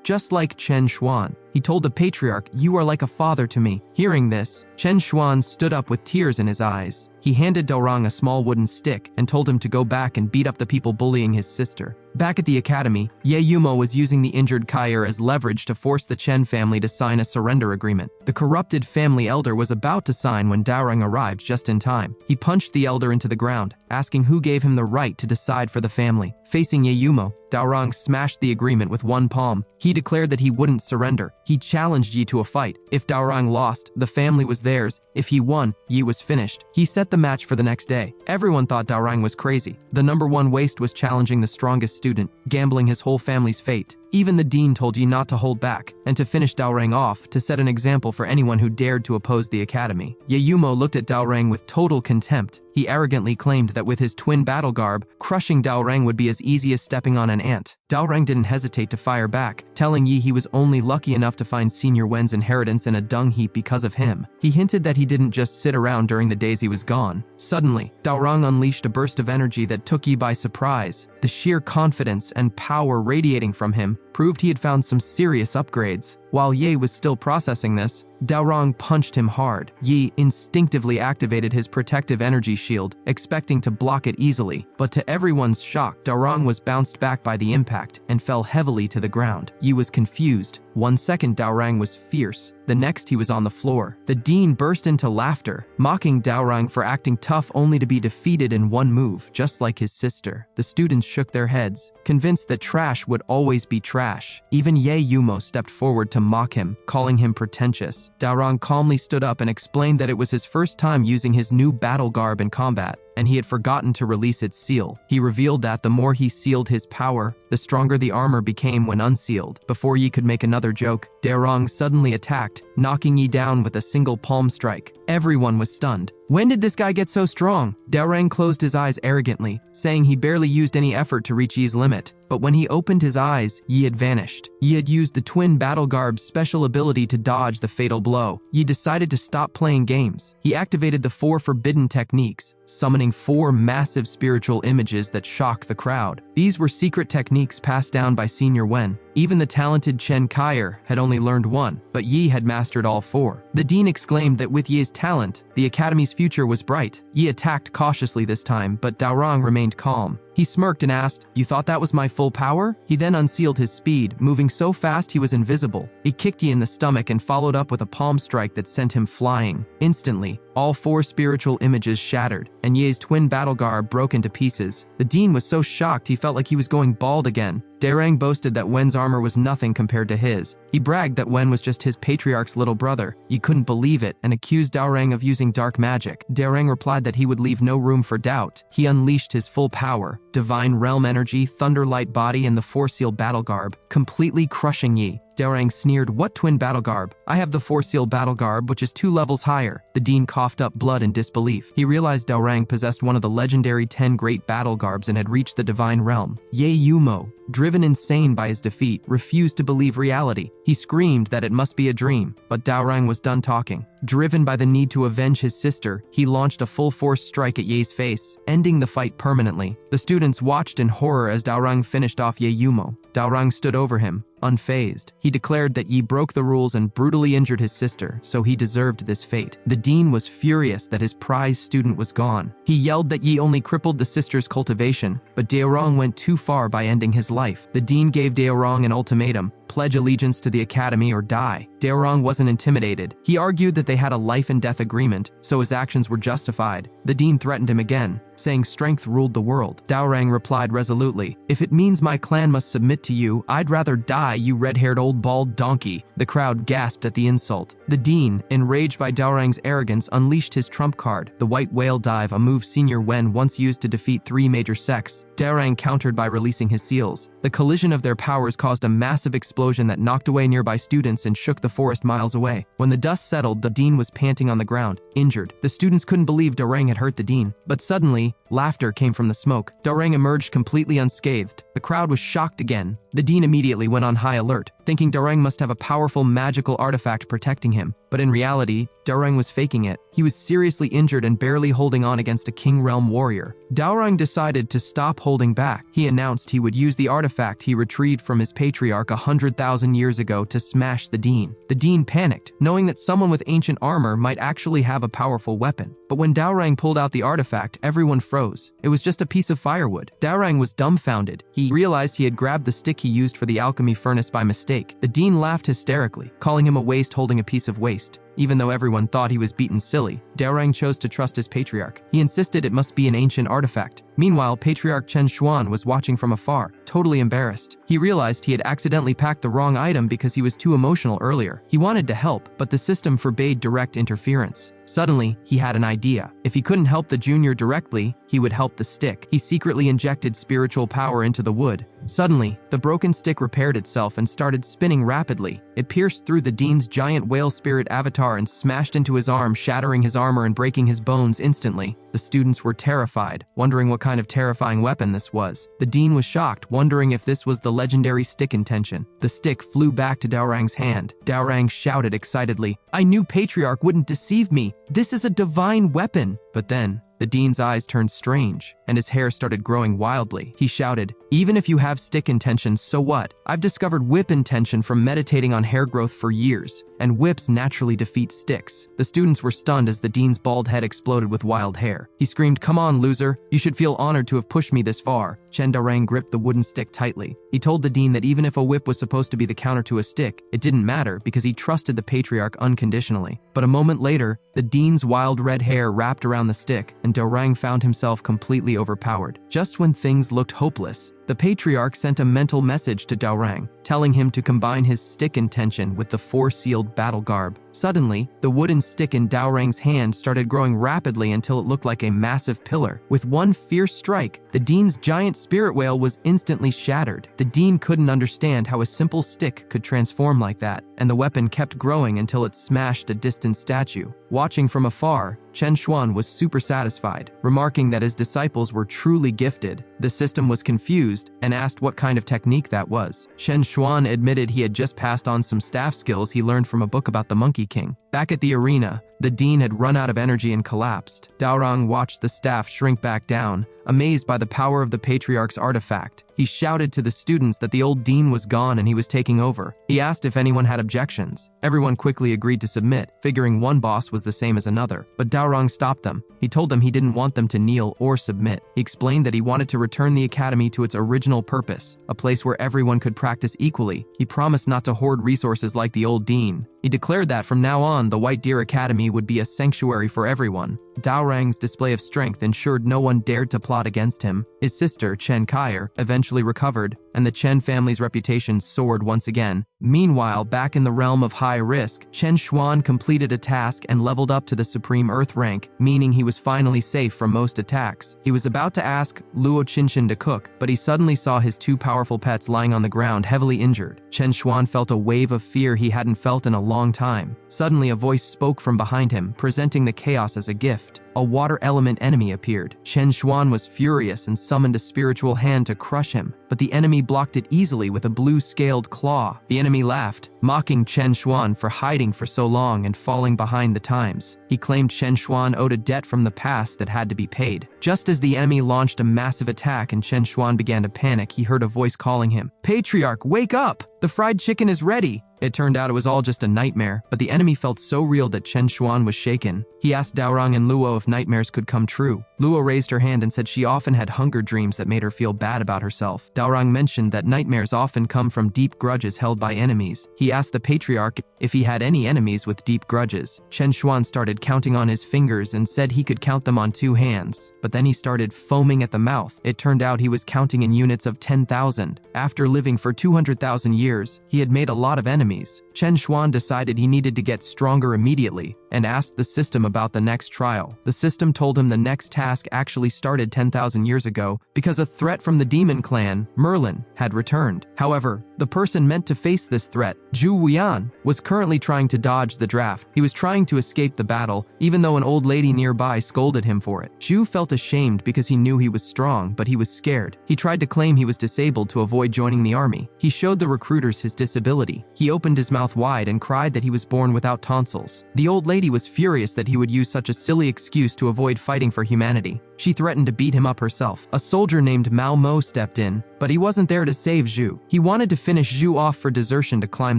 just like Chen Xuan. He told the Patriarch, "You are like a father to me." Hearing this, Chen Xuan stood up with tears in his eyes. He handed Daorang a small wooden stick and told him to go back and beat up the people bullying his sister. Back at the academy, Ye Yumo was using the injured Kaier as leverage to force the Chen family to sign a surrender agreement. The corrupted family elder was about to sign when Daorang arrived just in time. He punched the elder into the ground, asking who gave him the right to decide for the family. Facing Ye Yumo, Daorang smashed the agreement with one palm. He declared that he wouldn't surrender. He challenged Yi to a fight. If Daorang lost, the family was theirs. If he won, Yi was finished. He set the match for the next day. Everyone thought Daorang was crazy. The #1 waste was challenging the strongest student, gambling his whole family's fate. Even the dean told Yi not to hold back, and to finish Daorang off, to set an example for anyone who dared to oppose the academy. Ye Yumo looked at Daorang with total contempt. He arrogantly claimed that with his twin battle garb, crushing Daorang would be as easy as stepping on an ant. Daorang didn't hesitate to fire back, telling Yi he was only lucky enough to find Senior Wen's inheritance in a dung heap because of him. He hinted that he didn't just sit around during the days he was gone. Suddenly, Daorang unleashed a burst of energy that took Yi by surprise. The sheer confidence and power radiating from him proved he had found some serious upgrades. While Ye was still processing this, Daorang punched him hard. Yi instinctively activated his protective energy shield, expecting to block it easily. But to everyone's shock, Daorang was bounced back by the impact and fell heavily to the ground. Yi was confused. 1 second Daorang was fierce, the next he was on the floor. The dean burst into laughter, mocking Daorang for acting tough only to be defeated in one move, just like his sister. The students shook their heads, convinced that trash would always be trash. Even Ye Yumo stepped forward to mock him, calling him pretentious. Daorang calmly stood up and explained that it was his first time using his new battle garb in combat, and he had forgotten to release its seal. He revealed that the more he sealed his power, the stronger the armor became when unsealed. Before Yi could make another joke, Daorang suddenly attacked, knocking Yi down with a single palm strike. Everyone was stunned. When did this guy get so strong? Daorang closed his eyes arrogantly, saying he barely used any effort to reach Yi's limit. But when he opened his eyes, Yi had vanished. Yi had used the twin battle garb's special ability to dodge the fatal blow. Yi decided to stop playing games. He activated the 4 forbidden techniques, summoning 4 massive spiritual images that shocked the crowd. These were secret techniques passed down by Senior Wen. Even the talented Chen Kaier had only learned 1, but Yi had mastered all 4. The dean exclaimed that with Yi's talent, the academy's future was bright. Yi attacked cautiously this time, but Daorang remained calm. He smirked and asked, "You thought that was my full power?" He then unsealed his speed, moving so fast he was invisible. He kicked Yi in the stomach and followed up with a palm strike that sent him flying. Instantly, all 4 spiritual images shattered, and Yi's twin battle garb broke into pieces. The dean was so shocked he felt like he was going bald again. Daorang boasted that Wen's armor was nothing compared to his. He bragged that Wen was just his patriarch's little brother. Yi couldn't believe it and accused Daorang of using dark magic. Daorang replied that he would leave no room for doubt. He unleashed his full power, divine realm energy, thunderlight body, and the 4-seal battle garb, completely crushing Yi. Daorang sneered, "What twin battle garb? I have the 4-seal battle garb, which is 2 levels higher." The dean coughed up blood in disbelief. He realized Daorang possessed one of the legendary 10 great battle garbs and had reached the divine realm. Ye Yumo, driven insane by his defeat, refused to believe reality. He screamed that it must be a dream, but Daorang was done talking. Driven by the need to avenge his sister, he launched a full-force strike at Ye's face, ending the fight permanently. The students watched in horror as Daorang finished off Ye Yumo. Daorang stood over him, unfazed. He declared that Yi broke the rules and brutally injured his sister, so he deserved this fate. The dean was furious that his prize student was gone. He yelled that Yi only crippled the sister's cultivation, but Daorang went too far by ending his life. The dean gave Daorang an ultimatum: pledge allegiance to the academy or die. Daorang wasn't intimidated. He argued that they had a life and death agreement, so his actions were justified. The dean threatened him again, saying strength ruled the world. Daorang replied resolutely, "If it means my clan must submit to you, I'd rather die, you red-haired old bald donkey." The crowd gasped at the insult. The dean, enraged by Daorang's arrogance, unleashed his trump card, the White Whale Dive, a move Senior Wen once used to defeat 3 major sects. Daorang countered by releasing his seals. The collision of their powers caused a massive explosion that knocked away nearby students and shook the forest miles away. When the dust settled, the dean was panting on the ground, injured. The students couldn't believe Daorang had hurt the dean. But suddenly, laughter came from the smoke. Daorang emerged completely unscathed. The crowd was shocked again. The dean immediately went on high alert, thinking Daorang must have a powerful magical artifact protecting him. But in reality, Daorang was faking it. He was seriously injured and barely holding on against a King Realm warrior. Daorang decided to stop holding back. He announced he would use the artifact he retrieved from his patriarch 100,000 years ago to smash the dean. The dean panicked, knowing that someone with ancient armor might actually have a powerful weapon. But when Daorang pulled out the artifact, everyone froze. It was just a piece of firewood. Daorang was dumbfounded. He realized he had grabbed the stick he used for the alchemy furnace by mistake. The dean laughed hysterically, calling him a waste holding a piece of waste. Even though everyone thought he was beaten silly, Daorang chose to trust his patriarch. He insisted it must be an ancient artifact. Meanwhile, Patriarch Chen Xuan was watching from afar, totally embarrassed. He realized he had accidentally packed the wrong item because he was too emotional earlier. He wanted to help, but the system forbade direct interference. Suddenly, he had an idea. If he couldn't help the junior directly, he would help the stick. He secretly injected spiritual power into the wood. Suddenly, the broken stick repaired itself and started spinning rapidly. It pierced through the dean's giant whale spirit avatar and smashed into his arm, shattering his armor and breaking his bones instantly. The students were terrified, wondering what kind of terrifying weapon this was. The dean was shocked, wondering if this was the legendary stick intention. The stick flew back to Daorang's hand. Daorang shouted excitedly, "I knew Patriarch wouldn't deceive me. This is a divine weapon." But then, the dean's eyes turned strange, and his hair started growing wildly. He shouted, "Even if you have stick intentions, so what? I've discovered whip intention from meditating on hair growth for years, and whips naturally defeat sticks." The students were stunned as the dean's bald head exploded with wild hair. He screamed, "Come on, loser. You should feel honored to have pushed me this far." Chen Daorang gripped the wooden stick tightly. He told the dean that even if a whip was supposed to be the counter to a stick, it didn't matter because he trusted the patriarch unconditionally. But a moment later, the dean's wild red hair wrapped around the stick, and Daorang found himself completely overpowered. Just when things looked hopeless, the patriarch sent a mental message to Daorang, telling him to combine his stick intention with the 4-sealed battle garb. Suddenly, the wooden stick in Daorang's hand started growing rapidly until it looked like a massive pillar. With one fierce strike, the dean's giant spirit whale was instantly shattered. The dean couldn't understand how a simple stick could transform like that, and the weapon kept growing until it smashed a distant statue. Watching from afar, Chen Xuan was super satisfied, remarking that his disciples were truly gifted. The system was confused and asked what kind of technique that was. Chen Xuan admitted he had just passed on some staff skills he learned from a book about the Monkey King. Back at the arena, the dean had run out of energy and collapsed. Daorang watched the staff shrink back down, amazed by the power of the patriarch's artifact. He shouted to the students that the old dean was gone and he was taking over. He asked if anyone had objections. Everyone quickly agreed to submit, figuring one boss was the same as another. But Daorang stopped them. He told them he didn't want them to kneel or submit. He explained that he wanted to return the academy to its original purpose, a place where everyone could practice equally. He promised not to hoard resources like the old dean. He declared that from now on, the White Deer Academy would be a sanctuary for everyone. Daorang's display of strength ensured no one dared to plot against him. His sister, Chen Kaier, eventually recovered, and the Chen family's reputation soared once again. Meanwhile, back in the realm of high risk, Chen Xuan completed a task and leveled up to the Supreme Earth rank, meaning he was finally safe from most attacks. He was about to ask Luo Qinshan to cook, but he suddenly saw his two powerful pets lying on the ground, heavily injured. Chen Xuan felt a wave of fear he hadn't felt in a long time. Suddenly, a voice spoke from behind him, presenting the chaos as a gift. A water element enemy appeared. Chen Xuan was furious and summoned a spiritual hand to crush him, but the enemy blocked it easily with a blue-scaled claw. The enemy laughed, mocking Chen Xuan for hiding for so long and falling behind the times. He claimed Chen Xuan owed a debt from the past that had to be paid. Just as the enemy launched a massive attack and Chen Xuan began to panic, he heard a voice calling him, "Patriarch, wake up! The fried chicken is ready!" It turned out it was all just a nightmare, but the enemy felt so real that Chen Xuan was shaken. He asked Daorang and Luo if nightmares could come true. Luo raised her hand and said she often had hunger dreams that made her feel bad about herself. Daorang mentioned that nightmares often come from deep grudges held by enemies. He asked the Patriarch if he had any enemies with deep grudges. Chen Xuan started counting on his fingers and said he could count them on 2 hands, but then he started foaming at the mouth. It turned out he was counting in units of 10,000. After living for 200,000 years, he had made a lot of enemies. Chen Xuan decided he needed to get stronger immediately and asked the system about the next trial. The system told him the next task actually started 10,000 years ago because a threat from the demon clan, Merlin, had returned. However, the person meant to face this threat, Zhu Wuyan, was currently trying to dodge the draft. He was trying to escape the battle, even though an old lady nearby scolded him for it. Zhu felt ashamed because he knew he was strong, but he was scared. He tried to claim he was disabled to avoid joining the army. He showed the recruiters his disability. He opened his mouth wide and cried that he was born without tonsils. The old lady was furious that he would use such a silly excuse to avoid fighting for humanity. She threatened to beat him up herself. A soldier named Mao Mo stepped in, but he wasn't there to save Zhu. He wanted to finish Zhu off for desertion to climb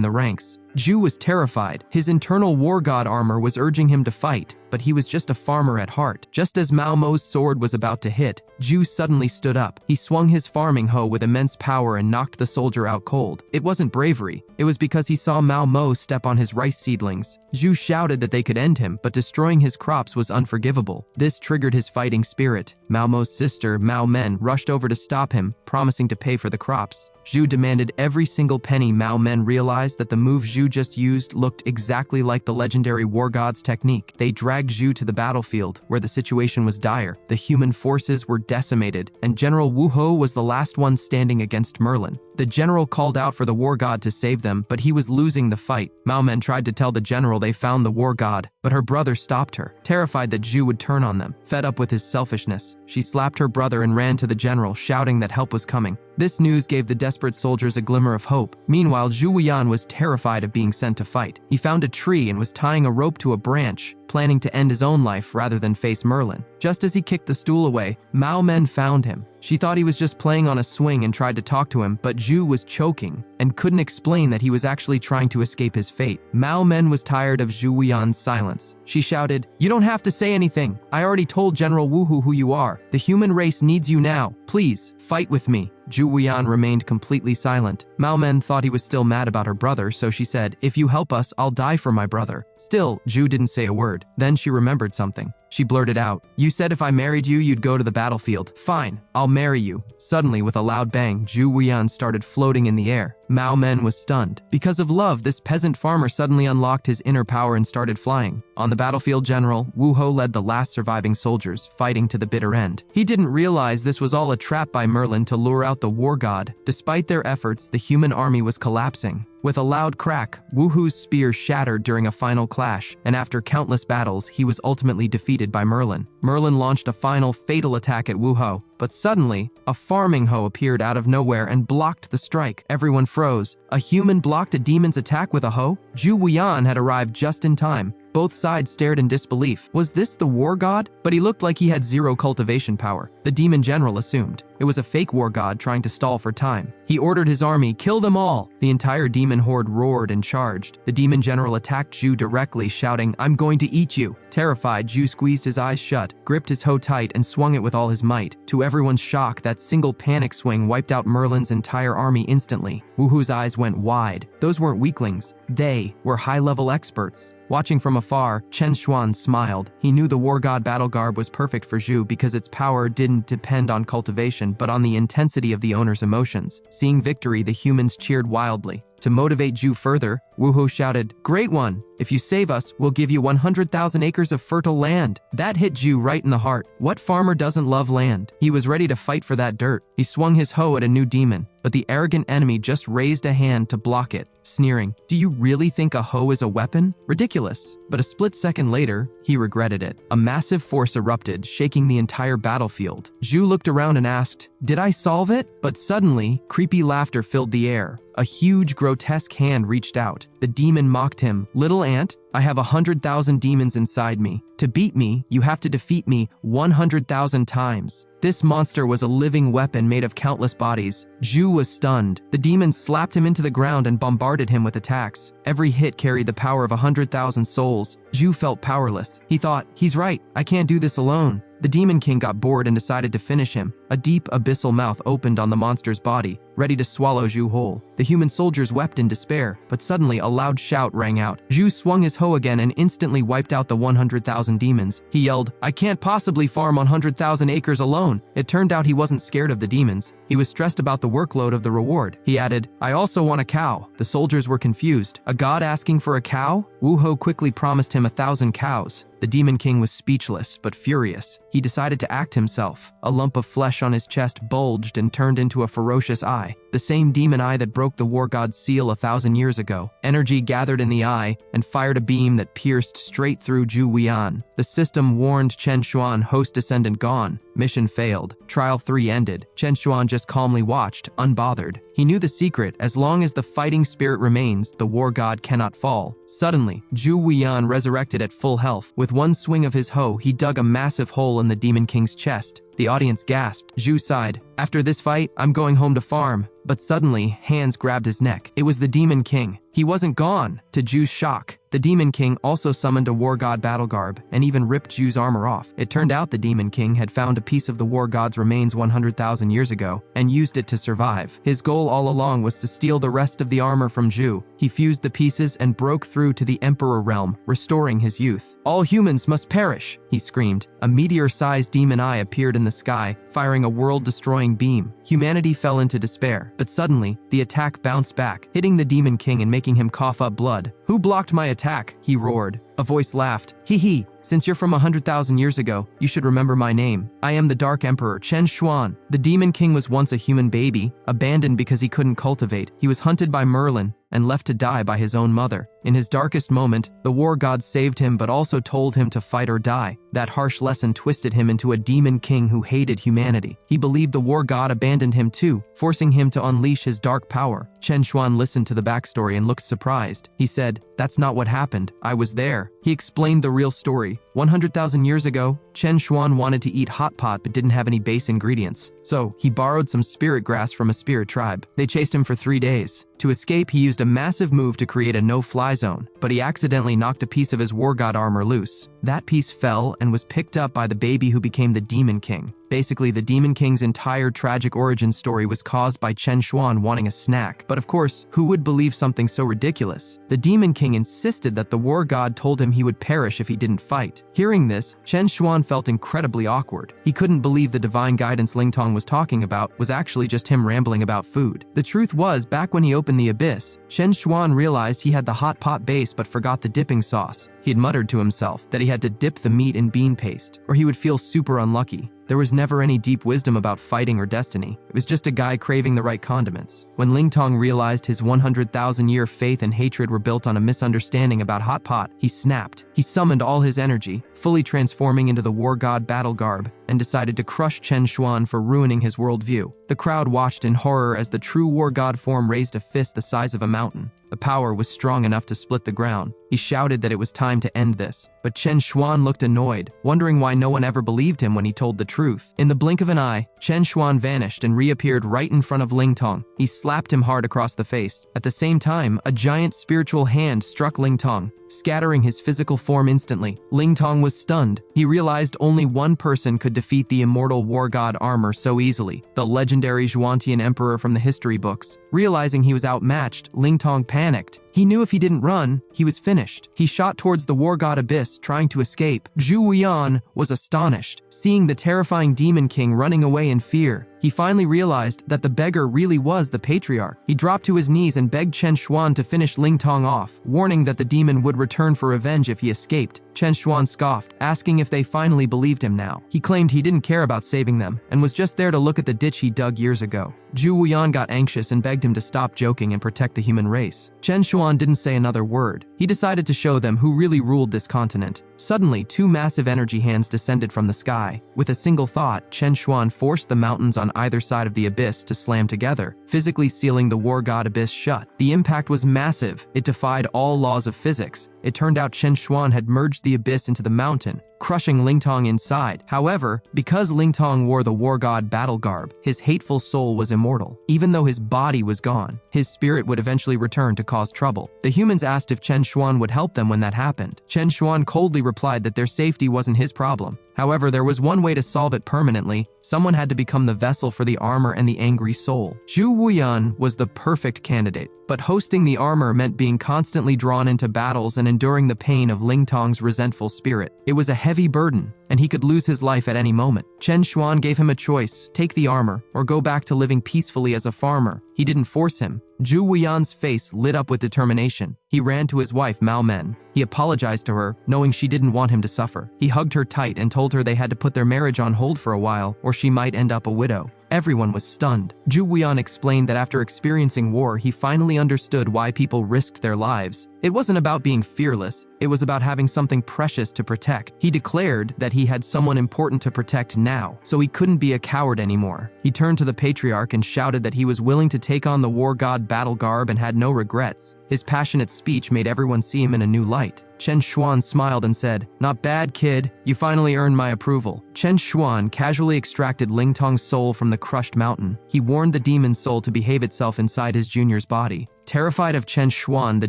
the ranks. Zhu was terrified. His internal war god armor was urging him to fight, but he was just a farmer at heart. Just as Mao Mo's sword was about to hit, Zhu suddenly stood up. He swung his farming hoe with immense power and knocked the soldier out cold. It wasn't bravery. It was because he saw Mao Mo step on his rice seedlings. Zhu shouted that they could end him, but destroying his crops was unforgivable. This triggered his fighting spirit. Mao Mo's sister, Mao Men, rushed over to stop him, promising to pay for the crops. Zhu demanded every single penny. Mao Men realized that the move Zhu just used looked exactly like the legendary war god's technique. They dragged Zhu to the battlefield, where the situation was dire. The human forces were decimated, and General Wu Ho was the last one standing against Merlin. The general called out for the war god to save them, but he was losing the fight. Mao Men tried to tell the general they found the war god, but her brother stopped her, terrified that Zhu would turn on them. Fed up with his selfishness, she slapped her brother and ran to the general, shouting that help was coming. This news gave the desperate soldiers a glimmer of hope. Meanwhile, Zhu Wuyan was terrified of being sent to fight. He found a tree and was tying a rope to a branch, planning to end his own life rather than face Merlin. Just as he kicked the stool away, Mao Men found him. She thought he was just playing on a swing and tried to talk to him, but Zhu was choking and couldn't explain that he was actually trying to escape his fate. Mao Men was tired of Zhu Wuyan's silence. She shouted, "You don't have to say anything. I already told General Wu Hu who you are. The human race needs you now. Please, fight with me." Zhu Wuyan remained completely silent. Mao Men thought he was still mad about her brother, so she said, "If you help us, I'll die for my brother." Still, Zhu didn't say a word. Then she remembered something. She blurted out, "You said if I married you, you'd go to the battlefield. Fine, I'll marry you." Suddenly, with a loud bang, Zhu Wuyan started floating in the air. Mao Men was stunned. Because of love, this peasant farmer suddenly unlocked his inner power and started flying. On the battlefield, General Wu Ho led the last surviving soldiers, fighting to the bitter end. He didn't realize this was all a trap by Merlin to lure out the war god. Despite their efforts, the human army was collapsing. With a loud crack, Wu Hu's spear shattered during a final clash, and after countless battles, he was ultimately defeated by Merlin. Merlin launched a final fatal attack at Wu Ho, but suddenly, a farming hoe appeared out of nowhere and blocked the strike. Everyone froze. A human blocked a demon's attack with a hoe? Zhu Wuyan had arrived just in time. Both sides stared in disbelief. Was this the war god? But he looked like he had zero cultivation power. The demon general assumed it was a fake war god trying to stall for time. He ordered his army, "Kill them all!" The entire demon horde roared and charged. The demon general attacked Zhu directly, shouting, "I'm going to eat you!" Terrified, Zhu squeezed his eyes shut, gripped his hoe tight, and swung it with all his might. To To everyone's shock, that single panic swing wiped out Merlin's entire army instantly. Woohoo's eyes went wide. Those weren't weaklings. They were high-level experts. Watching from afar, Chen Xuan smiled. He knew the War God battle garb was perfect for Zhu because its power didn't depend on cultivation but on the intensity of the owner's emotions. Seeing victory, the humans cheered wildly. To motivate Zhu further, Woohoo shouted, "Great one! If you save us, we'll give you 100,000 acres of fertile land." That hit Zhu right in the heart. What farmer doesn't love land? He was ready to fight for that dirt. He swung his hoe at a new demon, but the arrogant enemy just raised a hand to block it, sneering, "Do you really think a hoe is a weapon? Ridiculous." But a split second later, he regretted it. A massive force erupted, shaking the entire battlefield. Zhu looked around and asked, "Did I solve it?" But suddenly, creepy laughter filled the air. A huge, grotesque hand reached out. The demon mocked him. "Little ant, I have 100,000 demons inside me. To beat me, you have to defeat me 100,000 times." This monster was a living weapon made of countless bodies. Zhu was stunned. The demons slapped him into the ground and bombarded him with attacks. Every hit carried the power of 100,000 souls. Zhu felt powerless. He thought, "He's right, I can't do this alone." The Demon King got bored and decided to finish him. A deep, abyssal mouth opened on the monster's body, ready to swallow Zhu whole. The human soldiers wept in despair, but suddenly a loud shout rang out. Zhu swung his hoe again and instantly wiped out the 100,000 demons. He yelled, "I can't possibly farm 100,000 acres alone." It turned out he wasn't scared of the demons. He was stressed about the workload of the reward. He added, "I also want a cow." The soldiers were confused. A god asking for a cow? Wu-Ho quickly promised him 1,000 cows. The Demon King was speechless, but furious. He decided to act himself. A lump of flesh on his chest bulged and turned into a ferocious eye. The same demon eye that broke the war god's seal 1,000 years ago. Energy gathered in the eye and fired a beam that pierced straight through Zhu Weian. The system warned Chen Xuan, host descendant gone. Mission failed. Trial 3 ended. Chen Xuan just calmly watched, unbothered. He knew the secret: as long as the fighting spirit remains, the war god cannot fall. Suddenly, Zhu Weian resurrected at full health. With one swing of his hoe, he dug a massive hole in the Demon King's chest. The audience gasped. Zhu sighed. "After this fight, I'm going home to farm." But suddenly, hands grabbed his neck. It was the Demon King. He wasn't gone. To Zhu's shock, the Demon King also summoned a war god battle garb and even ripped Zhu's armor off. It turned out the Demon King had found a piece of the war god's remains 100,000 years ago and used it to survive. His goal all along was to steal the rest of the armor from Zhu. He fused the pieces and broke through to the Emperor realm, restoring his youth. "All humans must perish," he screamed. A meteor-sized demon eye appeared in the sky, firing a world-destroying beam. Humanity fell into despair, but suddenly, the attack bounced back, hitting the Demon King and making him cough up blood. "Who blocked my attack?" he roared. A voice laughed. "Hee hee, since you're from 100,000 years ago, you should remember my name. I am the Dark Emperor, Chen Xuan." The Demon King was once a human baby, abandoned because he couldn't cultivate. He was hunted by Merlin and left to die by his own mother. In his darkest moment, the war god saved him but also told him to fight or die. That harsh lesson twisted him into a demon king who hated humanity. He believed the war god abandoned him too, forcing him to unleash his dark power. Chen Xuan listened to the backstory and looked surprised. He said, "That's not what happened. I was there." He explained the real story. 100,000 years ago, Chen Xuan wanted to eat hot pot but didn't have any base ingredients. So, he borrowed some spirit grass from a spirit tribe. They chased him for 3 days. To escape, he used a massive move to create a no-fly zone, but he accidentally knocked a piece of his war god armor loose. That piece fell and was picked up by the baby who became the Demon King. Basically, the Demon King's entire tragic origin story was caused by Chen Xuan wanting a snack. But of course, who would believe something so ridiculous? The Demon King insisted that the war god told him he would perish if he didn't fight. Hearing this, Chen Xuan felt incredibly awkward. He couldn't believe the divine guidance Ling Tong was talking about was actually just him rambling about food. The truth was, back when he opened the abyss, Chen Xuan realized he had the hot pot base but forgot the dipping sauce. He had muttered to himself that he had to dip the meat in bean paste, or he would feel super unlucky. There was never any deep wisdom about fighting or destiny. It was just a guy craving the right condiments. When Ling Tong realized his 100,000-year faith and hatred were built on a misunderstanding about hot pot, he snapped. He summoned all his energy, fully transforming into the war god battle garb, and decided to crush Chen Xuan for ruining his worldview. The crowd watched in horror as the true war god form raised a fist the size of a mountain. The power was strong enough to split the ground. He shouted that it was time to end this. But Chen Xuan looked annoyed, wondering why no one ever believed him when he told the truth. In the blink of an eye, Chen Xuan vanished and reappeared right in front of Ling Tong. He slapped him hard across the face. At the same time, a giant spiritual hand struck Ling Tong, scattering his physical form instantly. Ling Tong was stunned. He realized only one person could defeat the immortal war god armor so easily, the legendary Zhuantian emperor from the history books. Realizing he was outmatched, Ling Tong panicked. He knew if he didn't run, he was finished. He shot towards the war god abyss, trying to escape. Zhu Wuyan was astonished, seeing the terrifying demon king running away in fear. He finally realized that the beggar really was the patriarch. He dropped to his knees and begged Chen Xuan to finish Ling Tong off, warning that the demon would return for revenge if he escaped. Chen Xuan scoffed, asking if they finally believed him now. He claimed he didn't care about saving them, and was just there to look at the ditch he dug years ago. Zhu Wuyan got anxious and begged him to stop joking and protect the human race. Chen Xuan didn't say another word. He decided to show them who really ruled this continent. Suddenly, two massive energy hands descended from the sky. With a single thought, Chen Xuan forced the mountains on either side of the abyss to slam together, physically sealing the war god abyss shut. The impact was massive. It defied all laws of physics. It turned out Chen Xuan had merged the abyss into the mountain, crushing Ling Tong inside. However, because Ling Tong wore the war god battle garb, his hateful soul was immortal. Even though his body was gone, his spirit would eventually return to cause trouble. The humans asked if Chen Xuan would help them when that happened. Chen Xuan coldly replied that their safety wasn't his problem. However, there was one way to solve it permanently. Someone had to become the vessel for the armor and the angry soul. Zhu Wuyan was the perfect candidate, but hosting the armor meant being constantly drawn into battles and enduring the pain of Ling Tong's resentful spirit. It was a heavy burden, and he could lose his life at any moment. Chen Xuan gave him a choice: take the armor or go back to living peacefully as a farmer. He didn't force him. Zhu Wuyan's face lit up with determination. He ran to his wife Mao Men. He apologized to her, knowing she didn't want him to suffer. He hugged her tight and told her they had to put their marriage on hold for a while, or she might end up a widow. Everyone was stunned. Zhu Wuyan explained that after experiencing war, he finally understood why people risked their lives. It wasn't about being fearless, it was about having something precious to protect. He declared that he had someone important to protect now, so he couldn't be a coward anymore. He turned to the patriarch and shouted that he was willing to take on the war god battle garb and had no regrets. His passionate speech made everyone see him in a new light. Chen Xuan smiled and said, "Not bad, kid. You finally earned my approval." Chen Xuan casually extracted Ling Tong's soul from the crushed mountain. He warned the demon soul to behave itself inside his junior's body. Terrified of Chen Xuan, the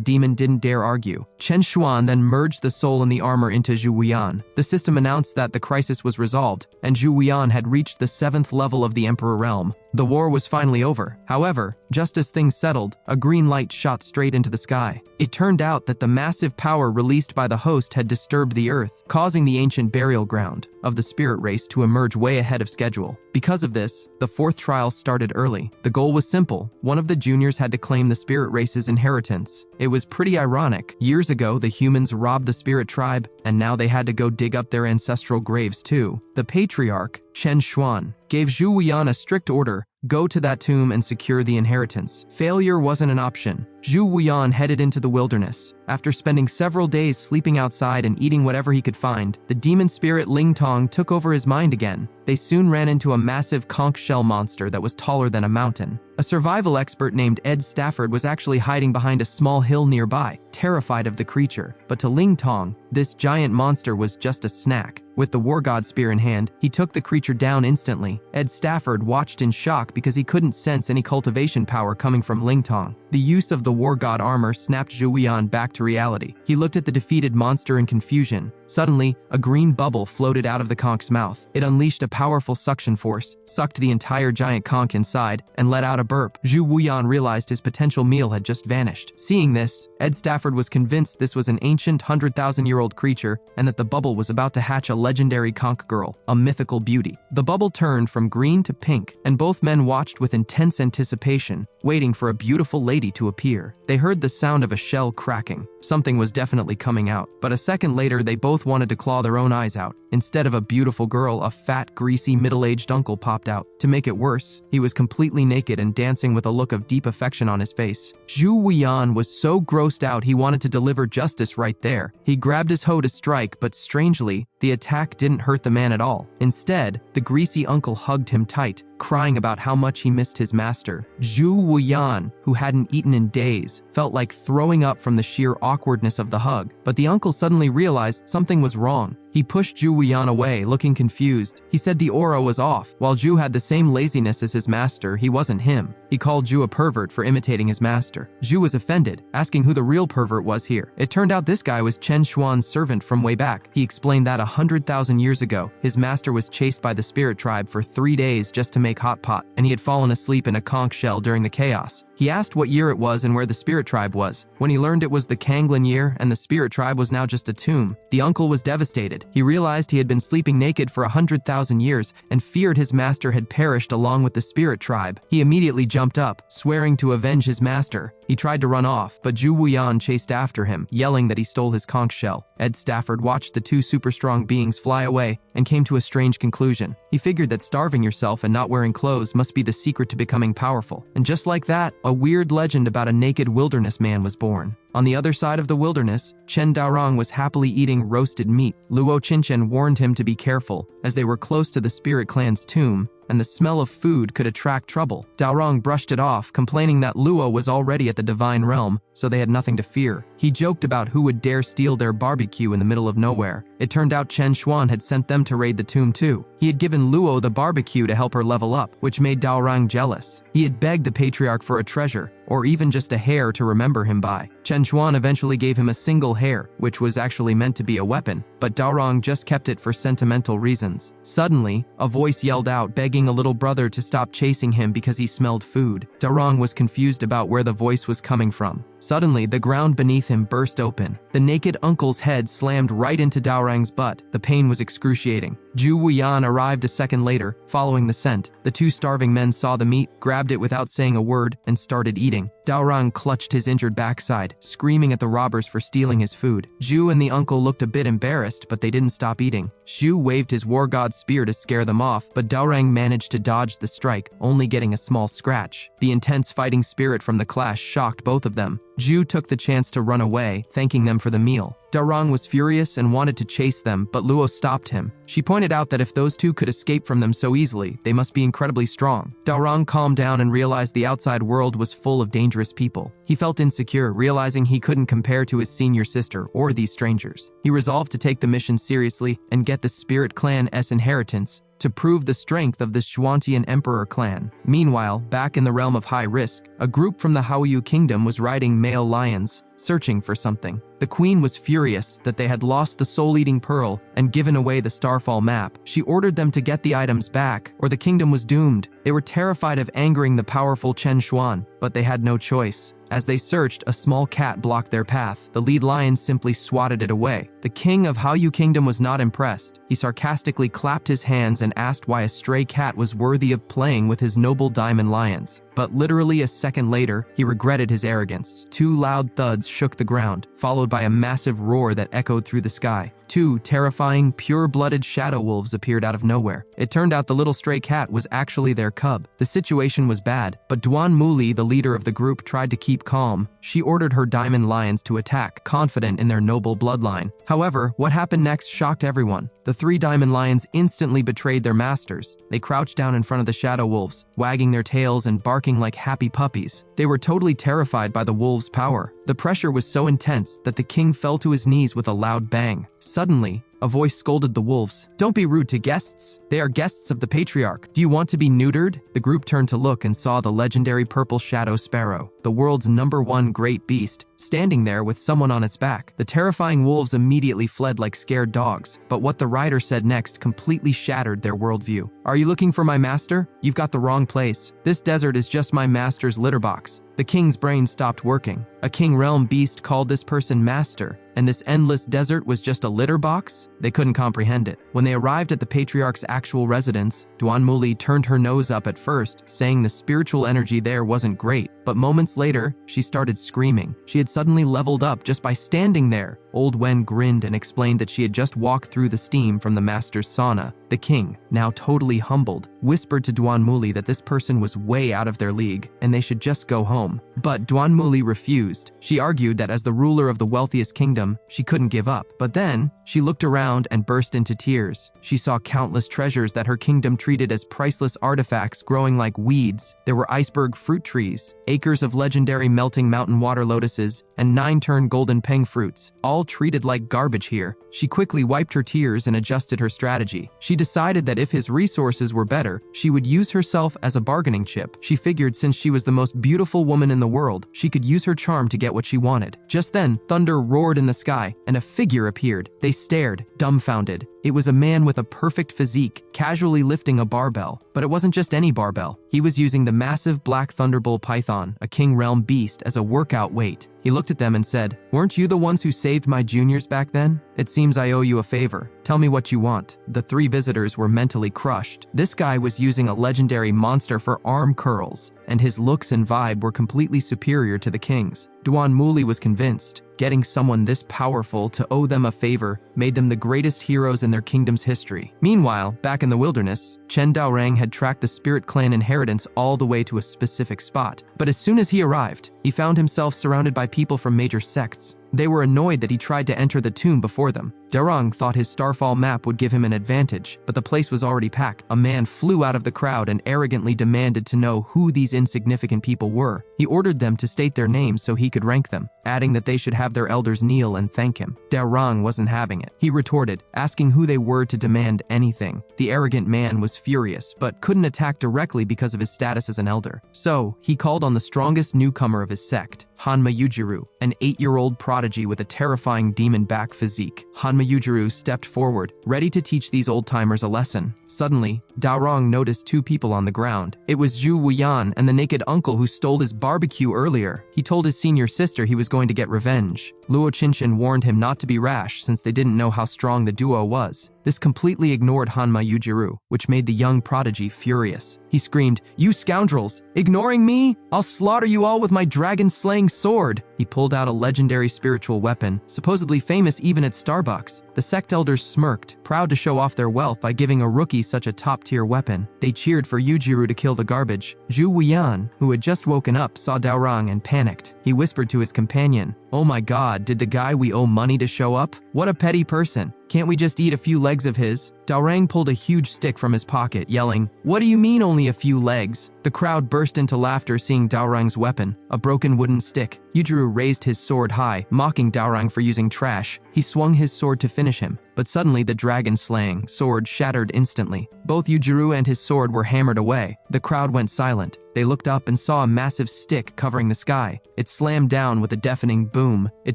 demon didn't dare argue. Chen Xuan then merged the soul and the armor into Zhu Wuyan. The system announced that the crisis was resolved, and Zhu Wuyan had reached the 7th level of the Emperor Realm. The war was finally over. However, just as things settled, a green light shot straight into the sky. It turned out that the massive power released by the host had disturbed the earth, causing the ancient burial ground of the spirit race to emerge way ahead of schedule. Because of this, the 4th trial started early. The goal was simple. One of the juniors had to claim the spirit race's inheritance. It was pretty ironic. Years ago, the humans robbed the spirit tribe, and now they had to go dig up their ancestral graves too. The patriarch, Chen Xuan, gave Zhu Wuyan a strict order: go to that tomb and secure the inheritance. Failure wasn't an option. Zhu Wuyan headed into the wilderness. After spending several days sleeping outside and eating whatever he could find, the demon spirit Ling Tong took over his mind again. They soon ran into a massive conch shell monster that was taller than a mountain. A survival expert named Ed Stafford was actually hiding behind a small hill nearby, terrified of the creature. But to Ling Tong, this giant monster was just a snack. With the war god spear in hand, he took the creature down instantly. Ed Stafford watched in shock because he couldn't sense any cultivation power coming from Ling Tong. The use of the war god armor snapped Zhu Wuyan back to reality. He looked at the defeated monster in confusion. Suddenly, a green bubble floated out of the conch's mouth. It unleashed a powerful suction force, sucked the entire giant conch inside, and let out a burp. Zhu Wuyan realized his potential meal had just vanished. Seeing this, Ed Stafford was convinced this was an ancient 100,000-year-old creature and that the bubble was about to hatch a legendary conch girl, a mythical beauty. The bubble turned from green to pink, and both men watched with intense anticipation, waiting for a beautiful lady to appear. They heard the sound of a shell cracking. Something was definitely coming out, but a second later they both wanted to claw their own eyes out. Instead of a beautiful girl, a fat, greasy, middle-aged uncle popped out. To make it worse, he was completely naked and dancing with a look of deep affection on his face. Zhu Wuyan was so grossed out he wanted to deliver justice right there. He grabbed his hoe to strike, but strangely, the attack didn't hurt the man at all. Instead, the greasy uncle hugged him tight, crying about how much he missed his master. Zhu Wuyan, who hadn't eaten in days, felt like throwing up from the sheer awkwardness of the hug. But the uncle suddenly realized something was wrong. He pushed Zhu Wuyan away, looking confused. He said the aura was off. While Zhu had the same laziness as his master, he wasn't him. He called Zhu a pervert for imitating his master. Zhu was offended, asking who the real pervert was here. It turned out this guy was Chen Xuan's servant from way back. He explained that 100,000 years ago, his master was chased by the spirit tribe for 3 days just to make hot pot, and he had fallen asleep in a conch shell during the chaos. He asked what year it was and where the spirit tribe was. When he learned it was the Kanglin year and the spirit tribe was now just a tomb, the uncle was devastated. He realized he had been sleeping naked for 100,000 years and feared his master had perished along with the spirit tribe. He immediately jumped up, swearing to avenge his master. He tried to run off, but Zhu Wuyan chased after him, yelling that he stole his conch shell. Ed Stafford watched the two super strong beings fly away and came to a strange conclusion. He figured that starving yourself and not wearing clothes must be the secret to becoming powerful. And just like that, a weird legend about a naked wilderness man was born. On the other side of the wilderness, Chen Daorong was happily eating roasted meat. Luo Qinchen warned him to be careful, as they were close to the spirit clan's tomb, and the smell of food could attract trouble. Daorong brushed it off, complaining that Luo was already at the divine realm, so they had nothing to fear. He joked about who would dare steal their barbecue in the middle of nowhere. It turned out Chen Xuan had sent them to raid the tomb too. He had given Luo the barbecue to help her level up, which made Daorong jealous. He had begged the patriarch for a treasure, or even just a hair to remember him by. Chen Xuan eventually gave him a single hair, which was actually meant to be a weapon, but Daorong just kept it for sentimental reasons. Suddenly, a voice yelled out, begging a little brother to stop chasing him because he smelled food. Daorong was confused about where the voice was coming from. Suddenly, the ground beneath him burst open. The naked uncle's head slammed right into Daorong's butt. The pain was excruciating. Zhu Wuyan arrived a second later, following the scent. The two starving men saw the meat, grabbed it without saying a word, and started eating. Daorong clutched his injured backside, screaming at the robbers for stealing his food. Zhu and the uncle looked a bit embarrassed, but they didn't stop eating. Zhu waved his war god spear to scare them off, but Daorong managed to dodge the strike, only getting a small scratch. The intense fighting spirit from the clash shocked both of them. Zhu took the chance to run away, thanking them for the meal. Daorong was furious and wanted to chase them, but Luo stopped him. She pointed out that if those two could escape from them so easily, they must be incredibly strong. Daorong calmed down and realized the outside world was full of dangerous people. He felt insecure, realizing he couldn't compare to his senior sister or these strangers. He resolved to take the mission seriously and get the Spirit Clan's inheritance to prove the strength of the Xuantian Emperor clan. Meanwhile, back in the realm of high risk, a group from the Haoyu kingdom was riding male lions, searching for something. The queen was furious that they had lost the soul-eating pearl and given away the Starfall map. She ordered them to get the items back, or the kingdom was doomed. They were terrified of angering the powerful Chen Xuan, but they had no choice. As they searched, a small cat blocked their path. The lead lion simply swatted it away. The king of Haoyu Kingdom was not impressed. He sarcastically clapped his hands and asked why a stray cat was worthy of playing with his noble diamond lions. But literally a second later, he regretted his arrogance. Two loud thuds shook the ground, followed by a massive roar that echoed through the sky. Two terrifying, pure-blooded shadow wolves appeared out of nowhere. It turned out the little stray cat was actually their cub. The situation was bad, but Duan Muli, the leader of the group, tried to keep calm. She ordered her diamond lions to attack, confident in their noble bloodline. However, what happened next shocked everyone. The three diamond lions instantly betrayed their masters. They crouched down in front of the shadow wolves, wagging their tails and barking like happy puppies. They were totally terrified by the wolves' power. The pressure was so intense that the king fell to his knees with a loud bang. Suddenly, a voice scolded the wolves. "Don't be rude to guests. They are guests of the patriarch. Do you want to be neutered?" The group turned to look and saw the legendary purple shadow sparrow, the world's #1 great beast, standing there with someone on its back. The terrifying wolves immediately fled like scared dogs, but what the rider said next completely shattered their worldview. "Are you looking for my master? You've got the wrong place. This desert is just my master's litter box." The king's brain stopped working. A king realm beast called this person master, and this endless desert was just a litter box? They couldn't comprehend it. When they arrived at the patriarch's actual residence, Duan Muli turned her nose up at first, saying the spiritual energy there wasn't great, but moments later, she started screaming. She had suddenly leveled up just by standing there. Old Wen grinned and explained that she had just walked through the steam from the master's sauna. The king, now totally humbled, whispered to Duan Muli that this person was way out of their league and they should just go home. But Duan Muli refused. She argued that as the ruler of the wealthiest kingdom, she couldn't give up. But then, she looked around and burst into tears. She saw countless treasures that her kingdom treated as priceless artifacts growing like weeds. There were iceberg fruit trees, acres of legendary melting mountain water lotuses, and 9-turn golden peng fruits, all treated like garbage here. She quickly wiped her tears and adjusted her strategy. She decided that if his resources were better, she would use herself as a bargaining chip. She figured since she was the most beautiful woman in the world, she could use her charm to get what she wanted. Just then, thunder roared in the sky, and a figure appeared. They stared, dumbfounded. It was a man with a perfect physique, casually lifting a barbell. But it wasn't just any barbell. He was using the massive black thunderbolt python, a king realm beast, as a workout weight. He looked at them and said, "Weren't you the ones who saved my juniors back then? It seems I owe you a favor. Tell me what you want." The three visitors were mentally crushed. This guy was using a legendary monster for arm curls, and his looks and vibe were completely superior to the king's. Duan Muli was convinced. Getting someone this powerful to owe them a favor made them the greatest heroes in their kingdom's history. Meanwhile, back in the wilderness, Chen Daorang had tracked the Spirit Clan inheritance all the way to a specific spot. But as soon as he arrived, he found himself surrounded by people from major sects. They were annoyed that he tried to enter the tomb before them. Daorang thought his Starfall map would give him an advantage, but the place was already packed. A man flew out of the crowd and arrogantly demanded to know who these insignificant people were. He ordered them to state their names so he could rank them, adding that they should have their elders kneel and thank him. Daorang wasn't having it. He retorted, asking who they were to demand anything. The arrogant man was furious, but couldn't attack directly because of his status as an elder. So, he called on the strongest newcomer of his sect, Hanma Yujiru, an 8-year-old prodigy with a terrifying demon-back physique. Hanma Yujiru stepped forward, ready to teach these old-timers a lesson. Suddenly, Daorang noticed two people on the ground. It was Zhu Wuyan and the naked uncle who stole his barbecue earlier. He told his senior sister he was going to get revenge. Luo Qinshan warned him not to be rash since they didn't know how strong the duo was. This completely ignored Hanma Yujiru, which made the young prodigy furious. He screamed, "You scoundrels! Ignoring me? I'll slaughter you all with my dragon-slaying sword!" He pulled out a legendary spiritual weapon, supposedly famous even at Starbucks. The sect elders smirked, proud to show off their wealth by giving a rookie such a top-tier weapon. They cheered for Yujiru to kill the garbage. Zhu Wuyan, who had just woken up, saw Daorang and panicked. He whispered to his companion, "Oh my god, did the guy we owe money to show up? What a petty person. Can't we just eat a few legs of his?" Daorang pulled a huge stick from his pocket, yelling, "What do you mean only a few legs?" The crowd burst into laughter seeing Daorang's weapon, a broken wooden stick. Yujiru raised his sword high, mocking Daorang for using trash. He swung his sword to finish him, but suddenly the dragon-slaying sword shattered instantly. Both Yujiru and his sword were hammered away. The crowd went silent. They looked up and saw a massive stick covering the sky. It slammed down with a deafening boom. It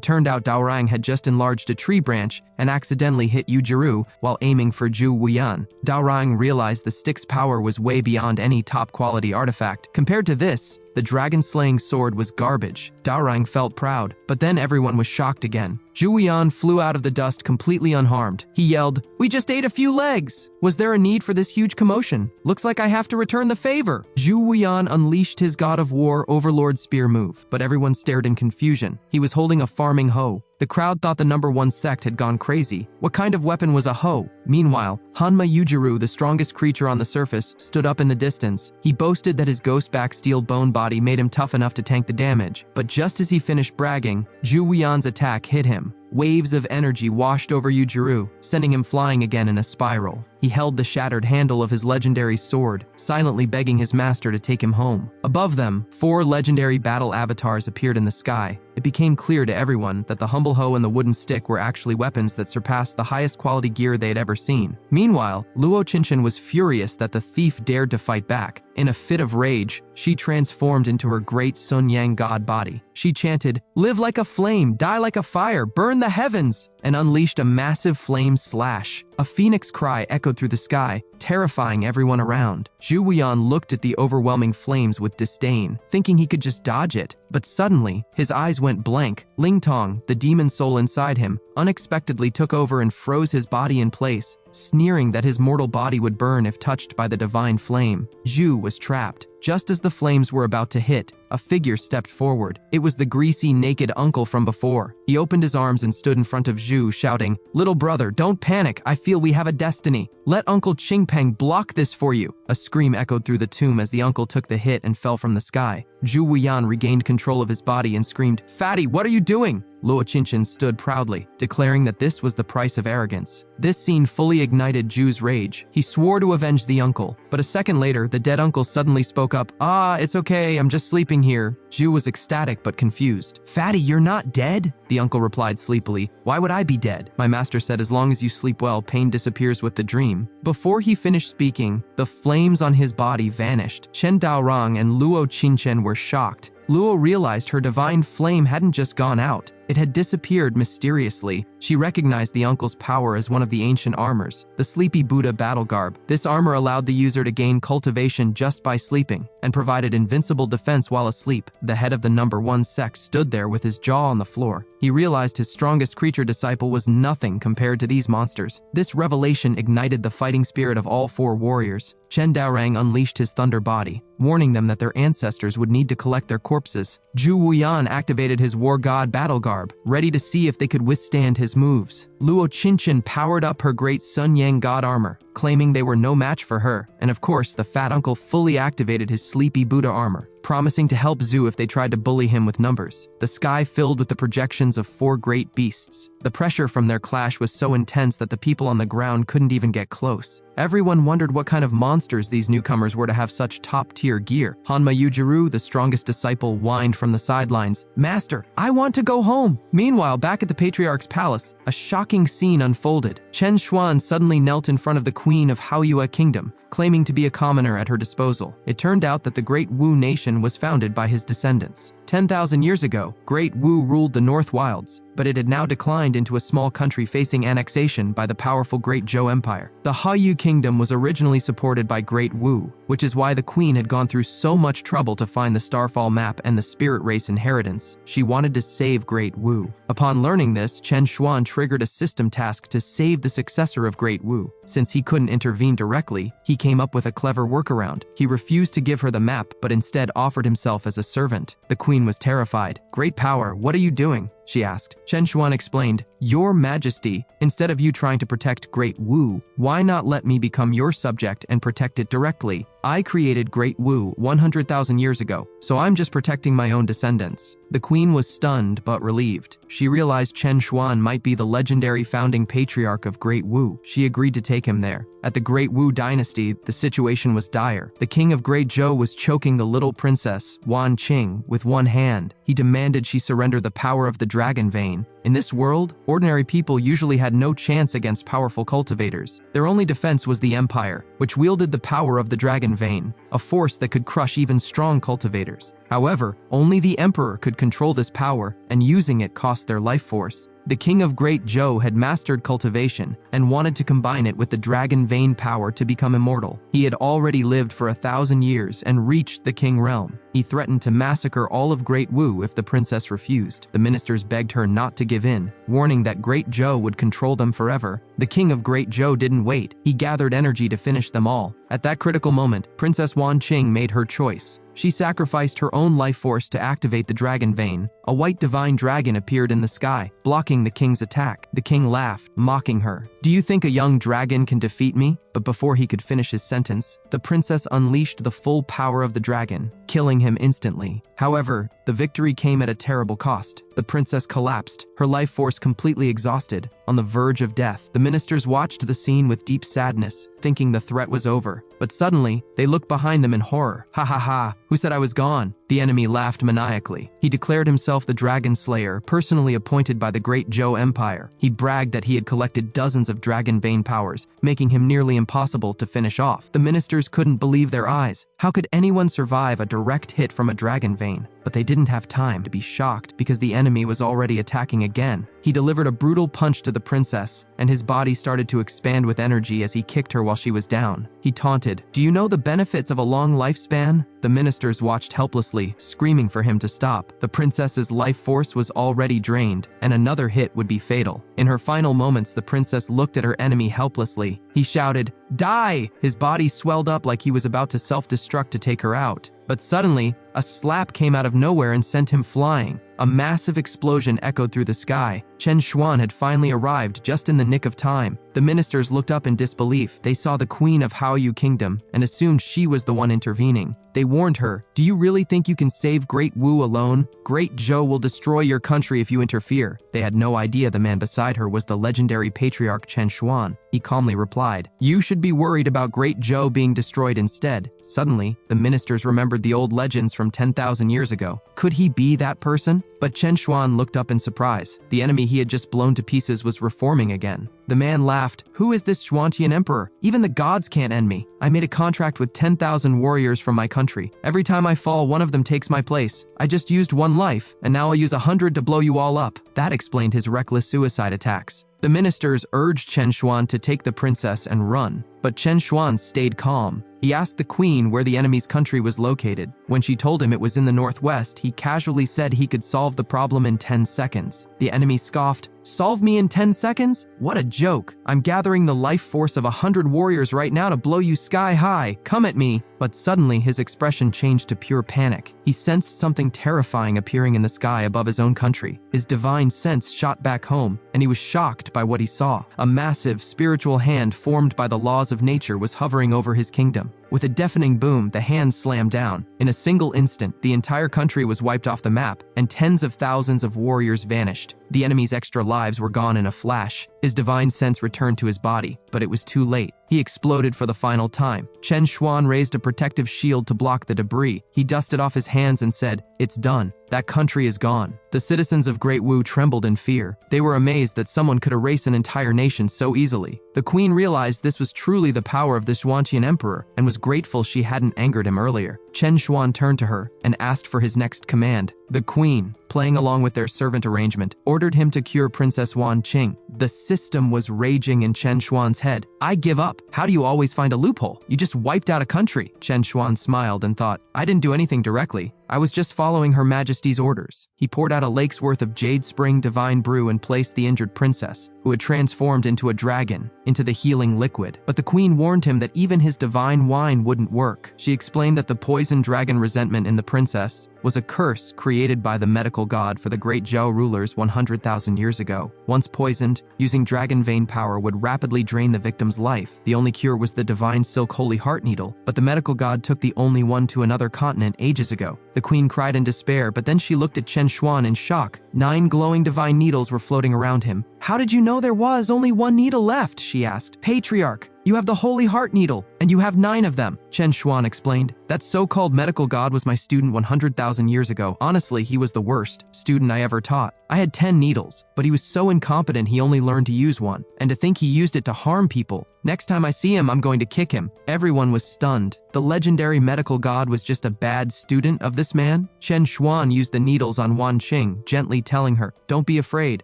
turned out Daorang had just enlarged a tree branch and accidentally hit Yujiru while aiming for Zhu Wuyan. Daorang realized the stick's power was way beyond any top-quality artifact. Compared to this, the dragon-slaying sword was garbage. Daorang felt proud, but then everyone was shocked again. Zhu Wuyan flew out of the dust completely unharmed. He yelled, "We just ate a few legs! Was there a need for this huge commotion? Looks like I have to return the favor!" Zhu Wuyan unleashed his God of War Overlord spear move, but everyone stared in confusion. He was holding a farming hoe. The crowd thought the #1 sect had gone crazy. What kind of weapon was a hoe? Meanwhile, Hanma Yujiru, the strongest creature on the surface, stood up in the distance. He boasted that his ghost-back steel bone body made him tough enough to tank the damage. But just as he finished bragging, Zhu Wuyan's attack hit him. Waves of energy washed over Yujiru, sending him flying again in a spiral. He held the shattered handle of his legendary sword, silently begging his master to take him home. Above them, 4 legendary battle avatars appeared in the sky. It became clear to everyone that the humble hoe and the wooden stick were actually weapons that surpassed the highest quality gear they had ever seen. Meanwhile, Luo Qinshan was furious that the thief dared to fight back. In a fit of rage, she transformed into her great Sun Yang god body. She chanted, "Live like a flame, die like a fire, burn the heavens," and unleashed a massive flame slash. A phoenix cry echoed through the sky, terrifying everyone around. Zhu Wuyan looked at the overwhelming flames with disdain, thinking he could just dodge it. But suddenly, his eyes went blank. Ling Tong, the demon soul inside him, unexpectedly took over and froze his body in place, sneering that his mortal body would burn if touched by the divine flame. Zhu was trapped. Just as the flames were about to hit, a figure stepped forward. It was the greasy, naked uncle from before. He opened his arms and stood in front of Zhu, shouting, "Little brother, don't panic. I feel we have a destiny. Let Uncle Qingpeng block this for you." A scream echoed through the tomb as the uncle took the hit and fell from the sky. Zhu Wuyan regained control of his body and screamed, "Fatty, what are you doing?" Luo Qinshan stood proudly, declaring that this was the price of arrogance. This scene fully ignited Zhu's rage. He swore to avenge the uncle, but a second later, the dead uncle suddenly spoke up. "Ah, it's okay, I'm just sleeping here." Zhu was ecstatic but confused. "Fatty, you're not dead?" The uncle replied sleepily. "Why would I be dead?" My master said, "As long as you sleep well, pain disappears with the dream." Before he finished speaking, the flames on his body vanished. Chen Daorang and Luo Qinshan were shocked. Luo realized her divine flame hadn't just gone out. It had disappeared mysteriously. She recognized the uncle's power as one of the ancient armors, the Sleepy Buddha battle garb. This armor allowed the user to gain cultivation just by sleeping and provided invincible defense while asleep. The head of the number 1 sect stood there with his jaw on the floor. He realized his strongest creature disciple was nothing compared to these monsters. This revelation ignited the fighting spirit of all 4 warriors. Chen Daorang unleashed his thunder body, warning them that their ancestors would need to collect their corpses. Zhu Wuyan activated his war god battle garb, ready to see if they could withstand his moves. Luo Qinshan powered up her great Sun Yang god armor, claiming they were no match for her. And of course, the fat uncle fully activated his Sleepy Buddha armor, promising to help Zhu if they tried to bully him with numbers. The sky filled with the projections of 4 great beasts. The pressure from their clash was so intense that the people on the ground couldn't even get close. Everyone wondered what kind of monsters these newcomers were to have such top-tier gear. Hanma Yujiru, the strongest disciple, whined from the sidelines. "Master, I want to go home." Meanwhile, back at the Patriarch's palace, a shocking scene unfolded. Chen Xuan suddenly knelt in front of the queen of Haoyue Kingdom, claiming to be a commoner at her disposal. It turned out that the Great Wu nation was founded by his descendants. 10,000 years ago, Great Wu ruled the North Wilds, but it had now declined into a small country facing annexation by the powerful Great Zhou Empire. The Haoyu Kingdom was originally supported by Great Wu, which is why the queen had gone through so much trouble to find the Starfall map and the Spirit Race inheritance. She wanted to save Great Wu. Upon learning this, Chen Xuan triggered a system task to save the successor of Great Wu. Since he couldn't intervene directly, he came up with a clever workaround. He refused to give her the map, but instead offered himself as a servant. The queen was terrified. "Great power, what are you doing?" she asked. Chen Xuan explained, "Your Majesty, instead of you trying to protect Great Wu, why not let me become your subject and protect it directly? I created Great Wu 100,000 years ago, so I'm just protecting my own descendants." The queen was stunned but relieved. She realized Chen Xuan might be the legendary founding patriarch of Great Wu. She agreed to take him there. At the Great Wu dynasty, the situation was dire. The king of Great Zhou was choking the little princess, Wan Qing, with one hand. He demanded she surrender the power of the dragon vein. In this world, ordinary people usually had no chance against powerful cultivators. Their only defense was the Empire, which wielded the power of the dragon vein, a force that could crush even strong cultivators. However, only the Emperor could control this power, and using it cost their life force. The king of Great Zhou had mastered cultivation and wanted to combine it with the dragon vein power to become immortal. He had already lived for 1,000 years and reached the king realm. He threatened to massacre all of Great Wu if the princess refused. The ministers begged her not to give in, warning that Great Zhou would control them forever. The king of Great Zhou didn't wait. He gathered energy to finish them all. At that critical moment, Princess Wan Qing made her choice. She sacrificed her own life force to activate the dragon vein. A white divine dragon appeared in the sky, blocking the king's attack. The king laughed, mocking her. "Do you think a young dragon can defeat me?" But before he could finish his sentence, the princess unleashed the full power of the dragon, killing him instantly. However, the victory came at a terrible cost. The princess collapsed, her life force completely exhausted, on the verge of death. The ministers watched the scene with deep sadness, thinking the threat was over. But suddenly, they looked behind them in horror. "Ha ha ha, who said I was gone?" The enemy laughed maniacally. He declared himself the Dragon Slayer, personally appointed by the Great Zhou Empire. He bragged that he had collected dozens of dragon vein powers, making him nearly impossible to finish off. The ministers couldn't believe their eyes. How could anyone survive a direct hit from a dragon vein? But they didn't have time to be shocked because the enemy was already attacking again. He delivered a brutal punch to the princess, and his body started to expand with energy as he kicked her while she was down. He taunted, "Do you know the benefits of a long lifespan?" The ministers watched helplessly, screaming for him to stop. The princess's life force was already drained, and another hit would be fatal. In her final moments, the princess looked at her enemy helplessly. He shouted, "Die!" His body swelled up like he was about to self-destruct to take her out. But suddenly, a slap came out of nowhere and sent him flying. A massive explosion echoed through the sky. Chen Xuan had finally arrived just in the nick of time. The ministers looked up in disbelief. They saw the queen of Haoyu Kingdom and assumed she was the one intervening. They warned her, "Do you really think you can save Great Wu alone? Great Zhou will destroy your country if you interfere." They had no idea the man beside her was the legendary patriarch Chen Xuan. He calmly replied, "You should be worried about Great Zhou being destroyed instead." Suddenly, the ministers remembered the old legends from 10,000 years ago. Could he be that person? But Chen Xuan looked up in surprise. The enemy he had just blown to pieces was reforming again. The man laughed. "Who is this Xuantian emperor? Even the gods can't end me. I made a contract with 10,000 warriors from my country. Every time I fall, one of them takes my place. I just used one life, and now I'll use 100 to blow you all up." That explained his reckless suicide attacks. The ministers urged Chen Xuan to take the princess and run, but Chen Xuan stayed calm. He asked the queen where the enemy's country was located. When she told him it was in the northwest, he casually said he could solve the problem in 10 seconds. The enemy scoffed, "Solve me in 10 seconds? What a joke. I'm gathering the life force of 100 warriors right now to blow you sky high. Come at me." But suddenly his expression changed to pure panic. He sensed something terrifying appearing in the sky above his own country. His divine sense shot back home, and he was shocked by what he saw. A massive spiritual hand formed by the laws of nature was hovering over his kingdom. With a deafening boom, the hand slammed down. In a single instant, the entire country was wiped off the map, and tens of thousands of warriors vanished. The enemy's extra lives were gone in a flash. His divine sense returned to his body, but it was too late. He exploded for the final time. Chen Xuan raised a protective shield to block the debris. He dusted off his hands and said, "It's done. That country is gone." The citizens of Great Wu trembled in fear. They were amazed that someone could erase an entire nation so easily. The queen realized this was truly the power of the Xuantian emperor and was grateful she hadn't angered him earlier. Chen Xuan turned to her and asked for his next command. The queen, playing along with their servant arrangement, ordered him to cure Princess Wan Qing. The system was raging in Chen Xuan's head. "I give up. How do you always find a loophole? You just wiped out a country." Chen Xuan smiled and thought, "I didn't do anything directly. I was just following Her Majesty's orders." He poured out a lake's worth of Jade Spring Divine Brew and placed the injured princess, who had transformed into a dragon, into the healing liquid. But the queen warned him that even his divine wine wouldn't work. She explained that the poison dragon resentment in the princess was a curse created by the medical god for the great Zhou rulers 100,000 years ago. Once poisoned, using dragon vein power would rapidly drain the victim's life. The only cure was the divine silk holy heart needle, but the medical god took the only one to another continent ages ago. The queen cried in despair, but then she looked at Chen Xuan in shock. 9 glowing divine needles were floating around him. "How did you know there was only one needle left?" she asked. "Patriarch, you have the Holy Heart Needle, and you have 9 of them," Chen Xuan explained. "That so-called medical god was my student 100,000 years ago. Honestly, he was the worst student I ever taught. I had 10 needles, but he was so incompetent he only learned to use one. And to think he used it to harm people. Next time I see him, I'm going to kick him." Everyone was stunned. The legendary medical god was just a bad student of this man? Chen Xuan used the needles on Wan Qing, gently telling her, "Don't be afraid.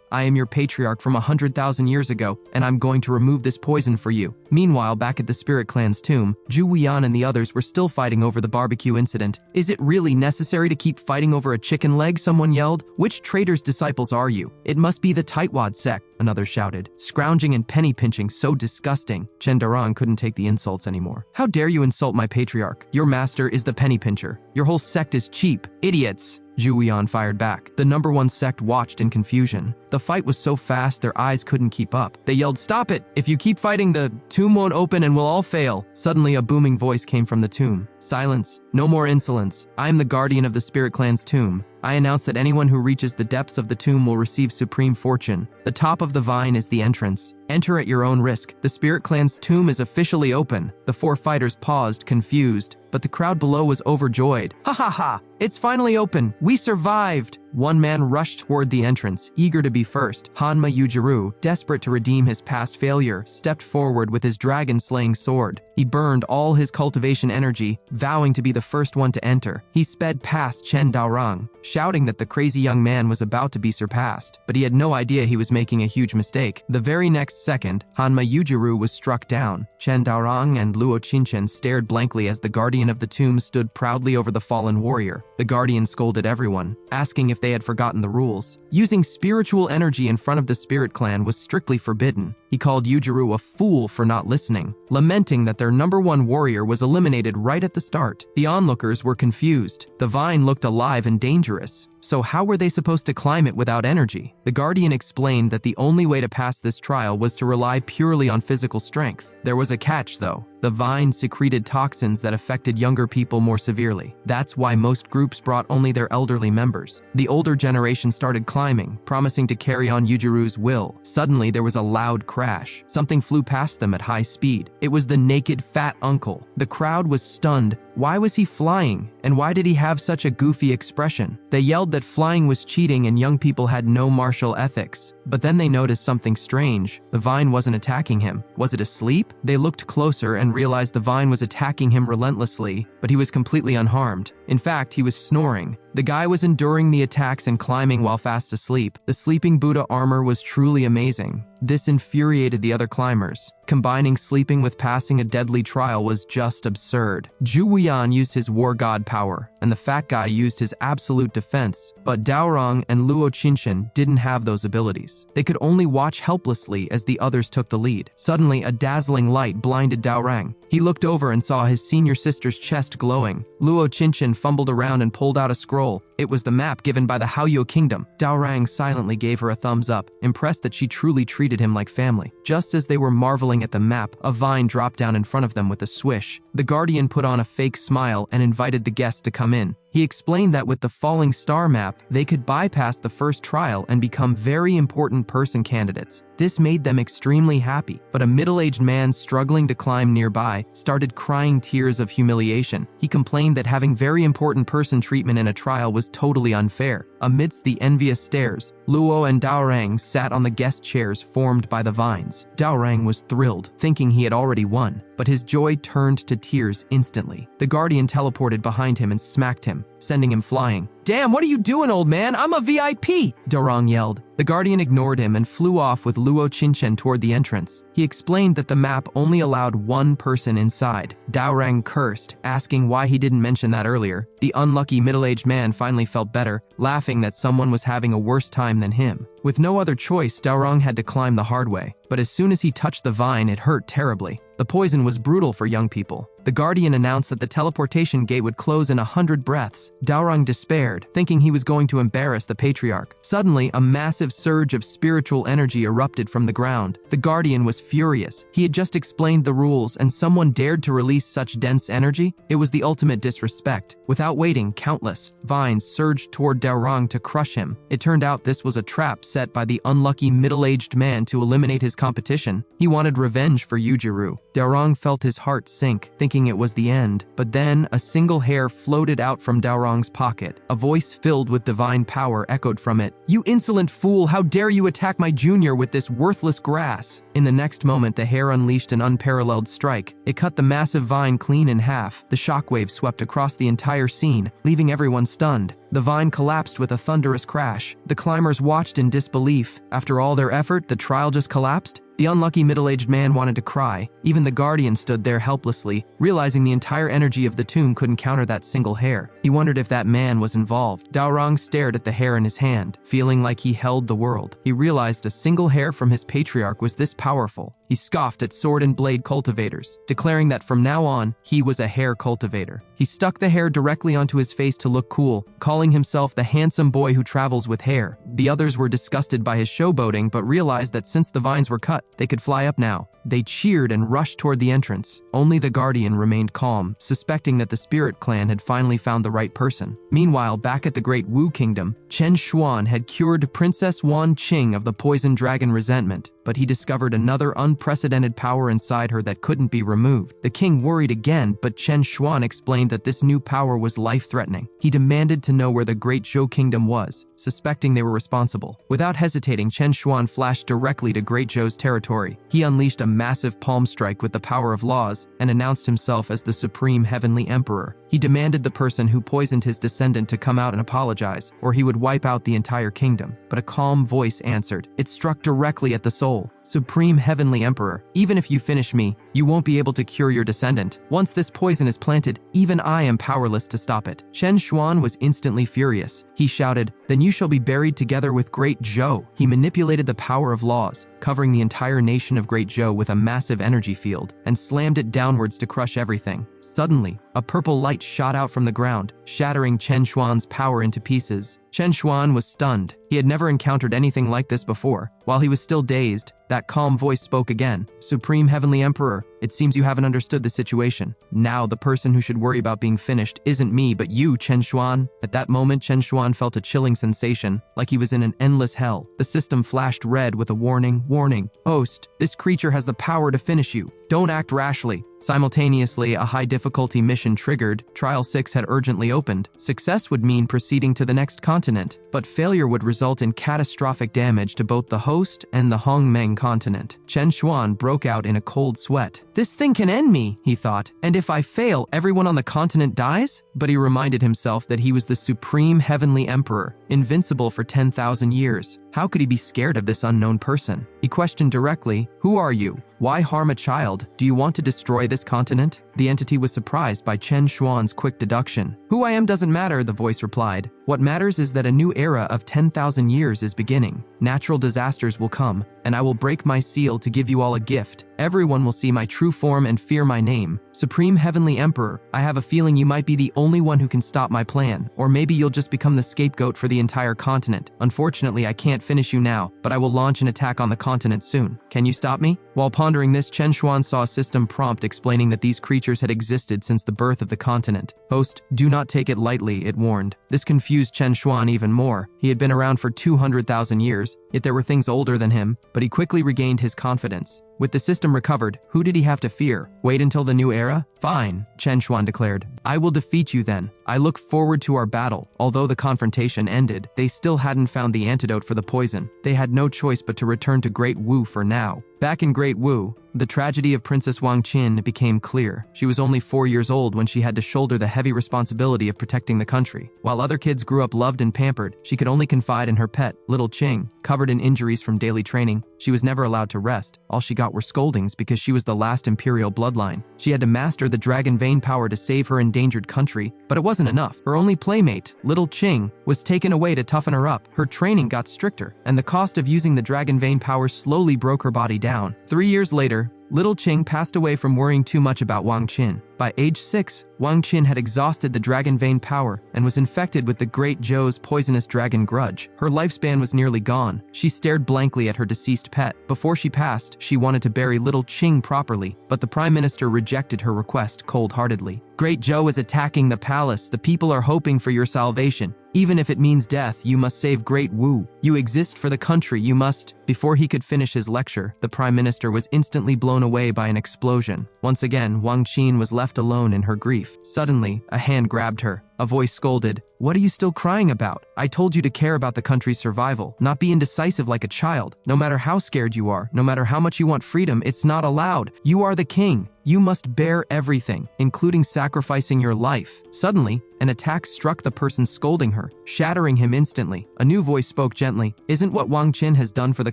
I am your patriarch from 100,000 years ago, and I'm going to remove this poison for you." Meanwhile, back at the Spirit Clan's tomb, Zhu Wuyan and the others were still fighting over the barbecue incident. "Is it really necessary to keep fighting over a chicken leg?" someone yelled. "Which traitor's disciples are you?" "It must be the Tightwad sect," another shouted. "Scrounging and penny pinching, so disgusting." Chen Darang couldn't take the insults anymore. "How dare you insult my patriarch? Your master is the penny pincher. Your whole sect is cheap. Idiots." Zhu Wuyan fired back. The number 1 sect watched in confusion. The fight was so fast their eyes couldn't keep up. They yelled, "Stop it! If you keep fighting, the tomb won't open and we'll all fail." Suddenly a booming voice came from the tomb. "Silence! No more insolence! I am the guardian of the Spirit Clan's tomb. I announce that anyone who reaches the depths of the tomb will receive supreme fortune. The top of the vine is the entrance. Enter at your own risk. The Spirit Clan's tomb is officially open." The 4 fighters paused, confused, but the crowd below was overjoyed. "Ha ha ha! It's finally open! We survived!" One man rushed toward the entrance, eager to be first. Hanma Yujiru, desperate to redeem his past failure, stepped forward with his dragon-slaying sword. He burned all his cultivation energy, vowing to be the first one to enter. He sped past Chen Daorang, shouting that the crazy young man was about to be surpassed, but he had no idea he was making a huge mistake. The very next second, Hanma Yujiru was struck down. Chen Daorang and Luo Qinchen stared blankly as the guardian of the tomb stood proudly over the fallen warrior. The guardian scolded everyone, asking if they had forgotten the rules. Using spiritual energy in front of the Spirit Clan was strictly forbidden. He called Yujiro a fool for not listening, lamenting that their #1 warrior was eliminated right at the start. The onlookers were confused. The vine looked alive and dangerous, so how were they supposed to climb it without energy? The Guardian explained that the only way to pass this trial was to rely purely on physical strength. There was a catch, though. The vine secreted toxins that affected younger people more severely. That's why most groups brought only their elderly members. The older generation started climbing, promising to carry on Yujiru's will. Suddenly, there was a loud crash. Something flew past them at high speed. It was the naked fat uncle. The crowd was stunned. Why was he flying? And why did he have such a goofy expression? They yelled that flying was cheating and young people had no martial ethics. But then they noticed something strange. The vine wasn't attacking him. Was it asleep? They looked closer and realized the vine was attacking him relentlessly, but he was completely unharmed. In fact, he was snoring. The guy was enduring the attacks and climbing while fast asleep. The sleeping Buddha armor was truly amazing. This infuriated the other climbers. Combining sleeping with passing a deadly trial was just absurd. Zhu Wuyan used his war god power, and the fat guy used his absolute defense. But Daorong and Luo Qinshan didn't have those abilities. They could only watch helplessly as the others took the lead. Suddenly, a dazzling light blinded Daorang. He looked over and saw his senior sister's chest glowing. Luo Qinshan fumbled around and pulled out a scroll. It was the map given by the Haoyou Kingdom. Daorang silently gave her a thumbs up, impressed that she truly treated him like family. Just as they were marveling at the map, a vine dropped down in front of them with a swish. The Guardian put on a fake smile and invited the guests to come in. He explained that with the falling star map, they could bypass the first trial and become very important person candidates. This made them extremely happy, but a middle-aged man struggling to climb nearby started crying tears of humiliation. He complained that having very important person treatment in a trial was totally unfair. Amidst the envious stares, Luo and Daorang sat on the guest chairs formed by the vines. Daorang was thrilled, thinking he had already won, but his joy turned to tears instantly. The Guardian teleported behind him and smacked him, sending him flying. "Damn, what are you doing, old man? I'm a VIP!" Daorang yelled. The Guardian ignored him and flew off with Luo Qinshan toward the entrance. He explained that the map only allowed one person inside. Daorang cursed, asking why he didn't mention that earlier. The unlucky middle-aged man finally felt better, laughing that someone was having a worse time than him. With no other choice, Daorang had to climb the hard way. But as soon as he touched the vine, it hurt terribly. The poison was brutal for young people. The Guardian announced that the teleportation gate would close in 100 breaths. Daorang despaired, thinking he was going to embarrass the patriarch. Suddenly, a massive surge of spiritual energy erupted from the ground. The Guardian was furious. He had just explained the rules, and someone dared to release such dense energy? It was the ultimate disrespect. Without waiting, countless vines surged toward Daorang to crush him. It turned out this was a trap set by the unlucky middle-aged man to eliminate his competition. He wanted revenge for Yujiro. Daorang felt his heart sink, thinking it was the end. But then, a single hair floated out from Daorang's pocket. A voice filled with divine power echoed from it. "You insolent fool, how dare you attack my junior with this worthless grass?" In the next moment, the hair unleashed an unparalleled strike. It cut the massive vine clean in half. The shockwave swept across the entire scene, leaving everyone stunned. The vine collapsed with a thunderous crash. The climbers watched in disbelief. After all their effort, the trial just collapsed? The unlucky middle-aged man wanted to cry. Even the Guardian stood there helplessly, realizing the entire energy of the tomb couldn't counter that single hair. He wondered if that man was involved. Daorang stared at the hair in his hand, feeling like he held the world. He realized a single hair from his patriarch was this powerful. He scoffed at sword and blade cultivators, declaring that from now on, he was a hair cultivator. He stuck the hair directly onto his face to look cool, calling himself the handsome boy who travels with hair. The others were disgusted by his showboating, but realized that since the vines were cut, they could fly up now. They cheered and rushed toward the entrance. Only the Guardian remained calm, suspecting that the Spirit Clan had finally found the right person. Meanwhile, back at the Great Wu Kingdom, Chen Xuan had cured Princess Wan Qing of the poison dragon resentment, but he discovered another unprecedented power inside her that couldn't be removed. The king worried again, but Chen Xuan explained that this new power was life-threatening. He demanded to know where the Great Zhou Kingdom was, suspecting they were responsible. Without hesitating, Chen Xuan flashed directly to Great Zhou's territory. He unleashed a massive palm strike with the power of laws and announced himself as the Supreme Heavenly Emperor. He demanded the person who poisoned his descendant to come out and apologize, or he would wipe out the entire kingdom. But a calm voice answered. It struck directly at the soul. Supreme Heavenly Emperor, even if you finish me, you won't be able to cure your descendant. Once this poison is planted, even I am powerless to stop it. Chen Xuan was instantly furious. He shouted, then you shall be buried together with Great Zhou. He manipulated the power of laws, covering the entire nation of Great Zhou with a massive energy field, and slammed it downwards to crush everything. Suddenly, a purple light shot out from the ground, shattering Chen Xuan's power into pieces. Chen Xuan was stunned. He had never encountered anything like this before. While he was still dazed, that calm voice spoke again. Supreme Heavenly Emperor, it seems you haven't understood the situation. Now the person who should worry about being finished isn't me, but you, Chen Xuan. At that moment, Chen Xuan felt a chilling sensation, like he was in an endless hell. The system flashed red with a warning. Warning. Host, this creature has the power to finish you. Don't act rashly. Simultaneously, a high-difficulty mission triggered. Trial 6 had urgently opened. Success would mean proceeding to the next continent, but failure would result in catastrophic damage to both the host and the Hongmeng continent. Chen Xuan broke out in a cold sweat. This thing can end me, he thought, and if I fail, everyone on the continent dies? But he reminded himself that he was the Supreme Heavenly Emperor, invincible for 10,000 years. How could he be scared of this unknown person? He questioned directly, who are you? Why harm a child? Do you want to destroy this continent? The entity was surprised by Chen Xuan's quick deduction. Who I am doesn't matter, the voice replied. What matters is that a new era of 10,000 years is beginning. Natural disasters will come, and I will break my seal to give you all a gift. Everyone will see my true form and fear my name. Supreme Heavenly Emperor, I have a feeling you might be the only one who can stop my plan, or maybe you'll just become the scapegoat for the entire continent. Unfortunately, I can't finish you now, but I will launch an attack on the continent soon. Can you stop me? While pondering this, Chen Xuan saw a system prompt explaining that these creatures had existed since the birth of the continent. Host, do not take it lightly, it warned. This confused Chen Xuan even more. He had been around for 200,000 years, yet there were things older than him, but he quickly regained his confidence. With the system recovered, who did he have to fear? Wait until the new era? Fine, Chen Xuan declared. I will defeat you then. I look forward to our battle. Although the confrontation ended, they still hadn't found the antidote for the poison. They had no choice but to return to Great Wu for now. Back in Great Wu, the tragedy of Princess Wang Qin became clear. She was only 4 years old when she had to shoulder the heavy responsibility of protecting the country. While other kids grew up loved and pampered, she could only confide in her pet, little Qing. Covered in injuries from daily training, she was never allowed to rest. All she got were scoldings because she was the last imperial bloodline. She had to master the dragon vein power to save her endangered country, but it wasn't enough. Her only playmate, little Qing, was taken away to toughen her up. Her training got stricter, and the cost of using the dragon vein power slowly broke her body down. 3 years later, little Qing passed away from worrying too much about Wang Qin. By age 6, Wang Qin had exhausted the dragon vein power and was infected with the Great Zhou's poisonous dragon grudge. Her lifespan was nearly gone. She stared blankly at her deceased pet. Before she passed, she wanted to bury little Qing properly, but the Prime Minister rejected her request cold-heartedly. Great Zhou is attacking the palace. The people are hoping for your salvation. Even if it means death, you must save Great Wu. You exist for the country, you must. Before he could finish his lecture, the Prime Minister was instantly blown away by an explosion. Once again, Wang Qin was left alone in her grief. Suddenly, a hand grabbed her. A voice scolded, "What are you still crying about? I told you to care about the country's survival, not be indecisive like a child. No matter how scared you are, no matter how much you want freedom, it's not allowed. You are the king. You must bear everything, including sacrificing your life." Suddenly, an attack struck the person scolding her, shattering him instantly. A new voice spoke gently, "Isn't what Wang Qin has done for the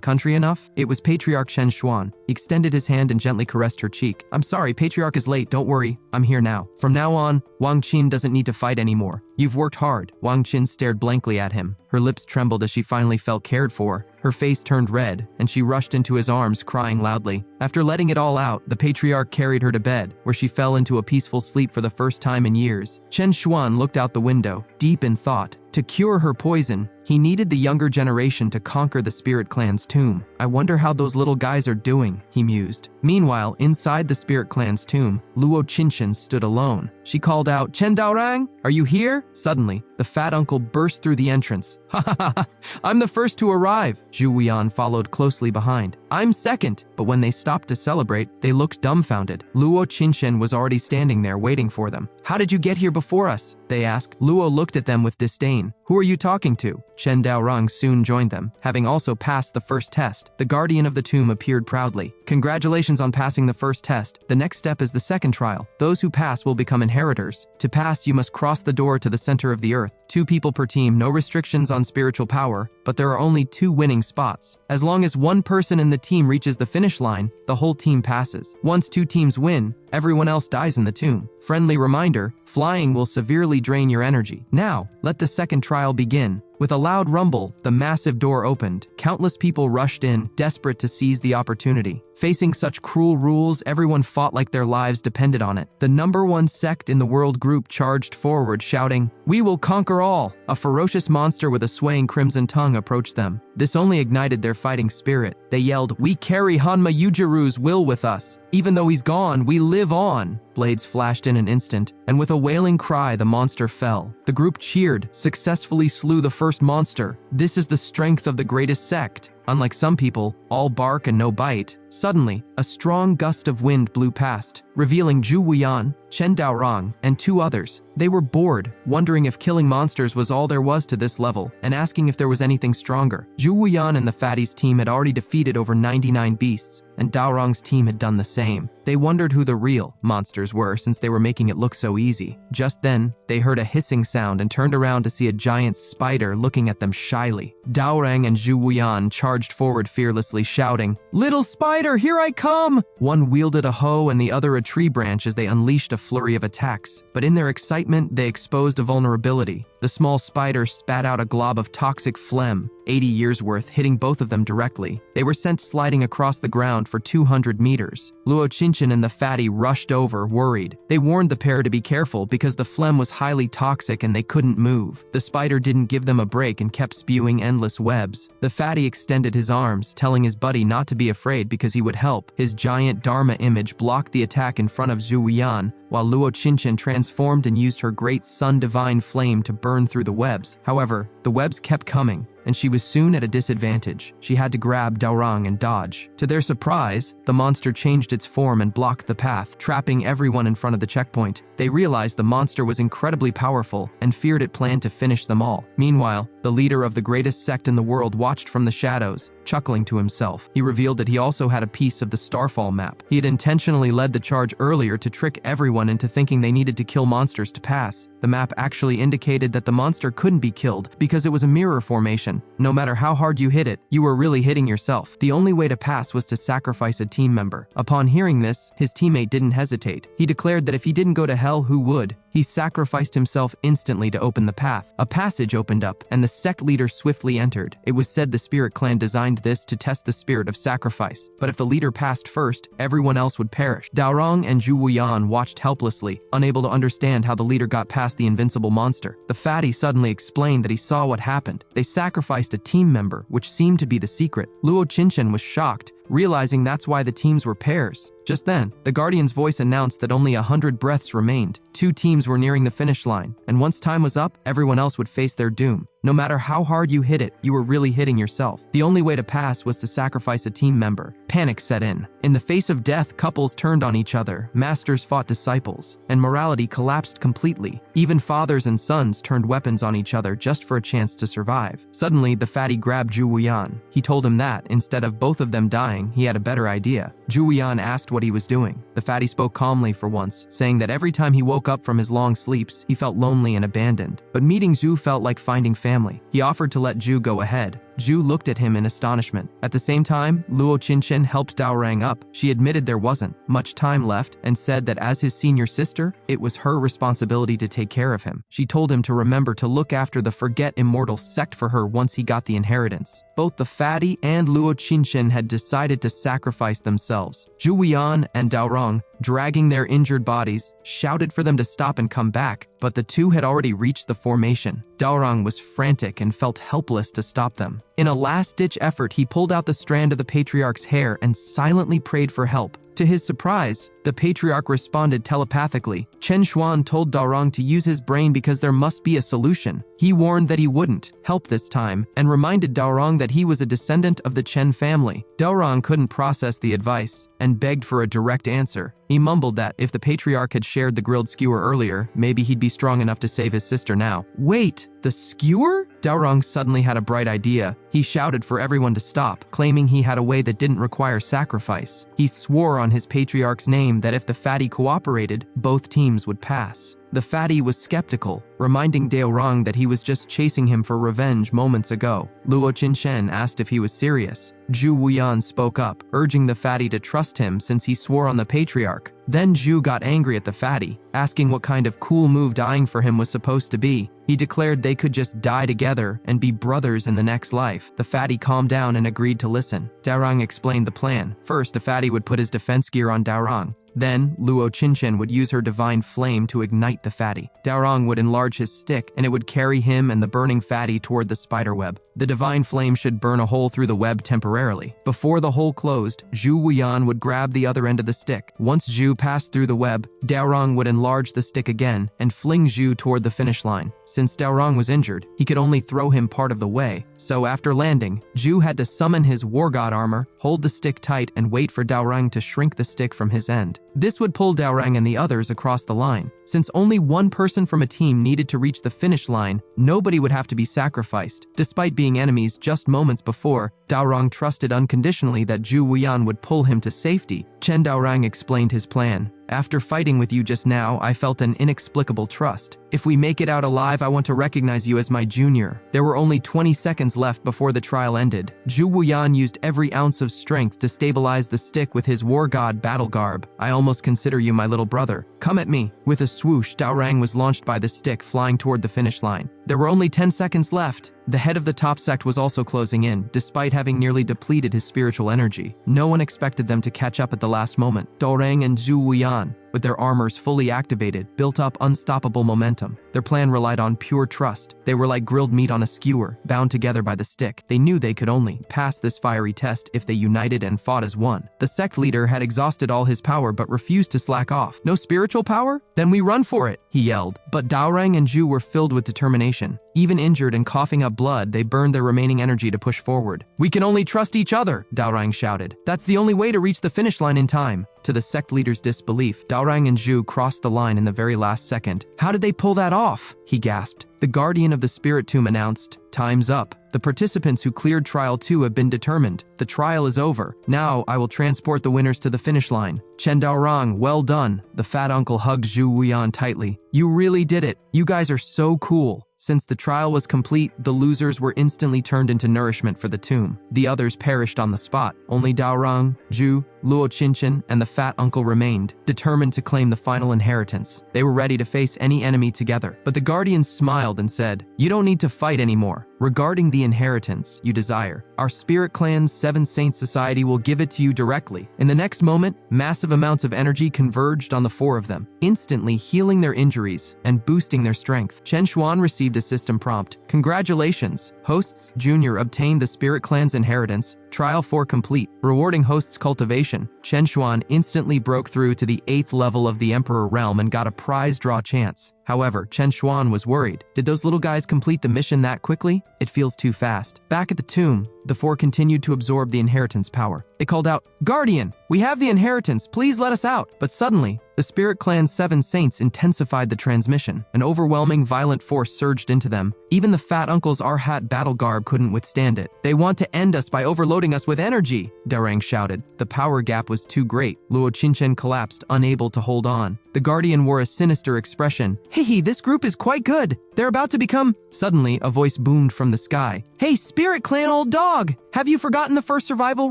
country enough?" It was Patriarch Chen Xuan. He extended his hand and gently caressed her cheek. "I'm sorry, Patriarch is late, don't worry. I'm here now. From now on, Wang Qin doesn't need to fight anymore. You've worked hard." Wang Qin stared blankly at him. Her lips trembled as she finally felt cared for. Her face turned red, and she rushed into his arms, crying loudly. After letting it all out, the Patriarch carried her to bed, where she fell into a peaceful sleep for the first time in years. Chen Xuan looked out the window, deep in thought. To cure her poison, he needed the younger generation to conquer the Spirit Clan's tomb. "I wonder how those little guys are doing," he mused. Meanwhile, inside the Spirit Clan's tomb, Luo Qinshan stood alone. She called out, "Chen Daorang, are you here?" Suddenly, the fat uncle burst through the entrance. "Ha ha ha ha! I'm the first to arrive!" Zhu Wuyan followed closely behind. "I'm second!" But when they stopped to celebrate, they looked dumbfounded. Luo Qinshan was already standing there waiting for them. "How did you get here before us?" they asked. Luo looked at them with disdain. "Who are you talking to?" Chen Daorong soon joined them, having also passed the first test. The guardian of the tomb appeared proudly. Congratulations on passing the first test. The next step is the second trial. Those who pass will become inheritors. To pass, you must cross the door to the center of the earth. 2 people per team, no restrictions on spiritual power, but there are only 2 winning spots. As long as 1 person in the team reaches the finish line, the whole team passes. Once 2 teams win, everyone else dies in the tomb. Friendly reminder, flying will severely drain your energy. Now, let the second trial begin. With a loud rumble, the massive door opened. Countless people rushed in, desperate to seize the opportunity. Facing such cruel rules, everyone fought like their lives depended on it. The #1 sect in the world group charged forward, shouting, "We will conquer all!" A ferocious monster with a swaying crimson tongue approached them. This only ignited their fighting spirit. They yelled, "We carry Hanma Yujiru's will with us. Even though he's gone, we live on." Blades flashed in an instant, and with a wailing cry, the monster fell. The group cheered, successfully slew the first monster. This is the strength of the greatest sect. Unlike some people, all bark and no bite. Suddenly, a strong gust of wind blew past, revealing Zhu Wuyan, Chen Daorong, and 2 others. They were bored, wondering if killing monsters was all there was to this level, and asking if there was anything stronger. Zhu Wuyan and the fatties team had already defeated over 99 beasts, and Daorong's team had done the same. They wondered who the real monsters were since they were making it look so easy. Just then, they heard a hissing sound and turned around to see a giant spider looking at them shyly. Daorong and Zhu Wuyan charged forward fearlessly, shouting, "Little spider, here I come!" One wielded a hoe and the other a tree branch as they unleashed a flurry of attacks. But in their excitement, they exposed a vulnerability. The small spider spat out a glob of toxic phlegm, 80 years worth, hitting both of them directly. They were sent sliding across the ground for 200 meters. Luo Qinshan and the fatty rushed over, worried. They warned the pair to be careful because the phlegm was highly toxic and they couldn't move. The spider didn't give them a break and kept spewing endless webs. The fatty extended his arms, telling his buddy not to be afraid because he would help. His giant Dharma image blocked the attack in front of Zhu Wuyan, while Luo Qinshan transformed and used her great sun divine flame to burn through the webs. However, the webs kept coming, and she was soon at a disadvantage. She had to grab Daorong and dodge. To their surprise, the monster changed its form and blocked the path, trapping everyone in front of the checkpoint. They realized the monster was incredibly powerful and feared it planned to finish them all. Meanwhile, the leader of the greatest sect in the world watched from the shadows, chuckling to himself. He revealed that he also had a piece of the Starfall map. He had intentionally led the charge earlier to trick everyone into thinking they needed to kill monsters to pass. The map actually indicated that the monster couldn't be killed because it was a mirror formation. No matter how hard you hit it, you were really hitting yourself. The only way to pass was to sacrifice a team member. Upon hearing this, his teammate didn't hesitate. He declared that if he didn't go to hell, who would? He sacrificed himself instantly to open the path. A passage opened up, and the sect leader swiftly entered. It was said the Spirit Clan designed this to test the spirit of sacrifice, but if the leader passed first, everyone else would perish. Daorong and Zhu Wuyan watched helplessly, unable to understand how the leader got past the invincible monster. The fatty suddenly explained that he saw what happened. They sacrificed a team member, which seemed to be the secret. Luo Qinshan was shocked, realizing that's why the teams were pairs. Just then, the Guardian's voice announced that only 100 breaths remained. 2 teams were nearing the finish line, and once time was up, everyone else would face their doom. No matter how hard you hit it, you were really hitting yourself. The only way to pass was to sacrifice a team member. Panic set in. In the face of death, couples turned on each other, masters fought disciples, and morality collapsed completely. Even fathers and sons turned weapons on each other just for a chance to survive. Suddenly, the fatty grabbed Zhu Wuyan. He told him that, instead of both of them dying, he had a better idea. Zhu Wuyan asked what he was doing. The fatty spoke calmly for once, saying that every time he woke up from his long sleeps, he felt lonely and abandoned. But meeting Zhu felt like finding family. He offered to let Zhu go ahead. Zhu looked at him in astonishment. At the same time, Luo Qinshan helped Daorong up. She admitted there wasn't much time left and said that as his senior sister, it was her responsibility to take care of him. She told him to remember to look after the Forget Immortal sect for her once he got the inheritance. Both the fatty and Luo Qinshan had decided to sacrifice themselves. Zhu Wuyan and Daorong, dragging their injured bodies, shouted for them to stop and come back, but the 2 had already reached the formation. Daorong was frantic and felt helpless to stop them. In a last-ditch effort, he pulled out the strand of the Patriarch's hair and silently prayed for help. To his surprise, the Patriarch responded telepathically. Chen Xuan told Daorong to use his brain because there must be a solution. He warned that he wouldn't help this time and reminded Daorong that he was a descendant of the Chen family. Daorong couldn't process the advice and begged for a direct answer. He mumbled that if the patriarch had shared the grilled skewer earlier, maybe he'd be strong enough to save his sister now. Wait, the skewer? Daorong suddenly had a bright idea. He shouted for everyone to stop, claiming he had a way that didn't require sacrifice. He swore on his patriarch's name that if the fatty cooperated, both teams would pass. The fatty was skeptical, reminding Daorong that he was just chasing him for revenge moments ago. Luo Qinshen asked if he was serious. Zhu Wuyan spoke up, urging the fatty to trust him since he swore on the patriarch. Then Zhu got angry at the fatty, asking what kind of cool move dying for him was supposed to be. He declared they could just die together and be brothers in the next life. The fatty calmed down and agreed to listen. Daorong explained the plan. First, the fatty would put his defense gear on Daorong. Then, Luo Qinshen would use her divine flame to ignite the fatty. Daorong would enlarge his stick, and it would carry him and the burning fatty toward the spider web. The divine flame should burn a hole through the web temporarily. Before the hole closed, Zhu Wuyan would grab the other end of the stick. Once Zhu passed through the web, Daorong would enlarge the stick again and fling Zhu toward the finish line. Since Daorong was injured, he could only throw him part of the way. So after landing, Zhu had to summon his war god armor, hold the stick tight, and wait for Daorong to shrink the stick from his end. This would pull Daorong and the others across the line. Since only one person from a team needed to reach the finish line, nobody would have to be sacrificed. Despite being enemies just moments before, Daorong trusted unconditionally that Zhu Wuyan would pull him to safety. Chen Daorong explained his plan. After fighting with you just now, I felt an inexplicable trust. If we make it out alive, I want to recognize you as my junior. There were only 20 seconds left before the trial ended. Zhu Wuyan used every ounce of strength to stabilize the stick with his war god battle garb. I almost consider you my little brother. Come at me. With a swoosh, Daorong was launched by the stick, flying toward the finish line. There were only 10 seconds left. The head of the top sect was also closing in, despite having nearly depleted his spiritual energy. No one expected them to catch up at the last moment. Daorong and Zhu Wuyan, with their armors fully activated, built up unstoppable momentum. Their plan relied on pure trust. They were like grilled meat on a skewer, bound together by the stick. They knew they could only pass this fiery test if they united and fought as one. The sect leader had exhausted all his power but refused to slack off. No spiritual power? Then we run for it, he yelled. But Daorong and Zhu were filled with determination. Even injured and coughing up blood, they burned their remaining energy to push forward. We can only trust each other, Daorong shouted. That's the only way to reach the finish line in time. To the sect leader's disbelief, Daorong and Zhu crossed the line in the very last second. How did they pull that off? He gasped. The guardian of the spirit tomb announced, "Time's up. The participants who cleared Trial 2 have been determined. The trial is over. Now I will transport the winners to the finish line." Chen Daorong, well done. The fat uncle hugged Zhu Wuyan tightly. You really did it. You guys are so cool. Since the trial was complete, the losers were instantly turned into nourishment for the tomb. The others perished on the spot. Only Daorong, Zhu, Luo Qinshen, and the fat uncle remained, determined to claim the final inheritance. They were ready to face any enemy together. But the guardians smiled and said, "You don't need to fight anymore. Regarding the inheritance you desire, our Spirit Clan's Seven Saints Society will give it to you directly." In the next moment, massive amounts of energy converged on the four of them, instantly healing their injuries and boosting their strength. Chen Xuan received a system prompt. Congratulations, Hosts Junior obtained the Spirit Clan's inheritance. Trial 4 complete. Rewarding Hosts Cultivation. Chen Xuan instantly broke through to the 8th level of the Emperor Realm and got a prize draw chance. However, Chen Xuan was worried. Did those little guys complete the mission that quickly? It feels too fast. Back at the tomb, the four continued to absorb the inheritance power. They called out, "Guardian, we have the inheritance, please let us out." But suddenly, the Spirit Clan's 7 saints intensified the transmission. An overwhelming violent force surged into them. Even the fat uncle's R-Hat battle garb couldn't withstand it. "They want to end us by overloading us with energy," Daorong shouted. The power gap was too great. Luo Qinshen collapsed, unable to hold on. The Guardian wore a sinister expression. "Hey, this group is quite good. They're about to become..." Suddenly, a voice boomed from the sky. "Hey, Spirit Clan old dog! Have you forgotten the first survival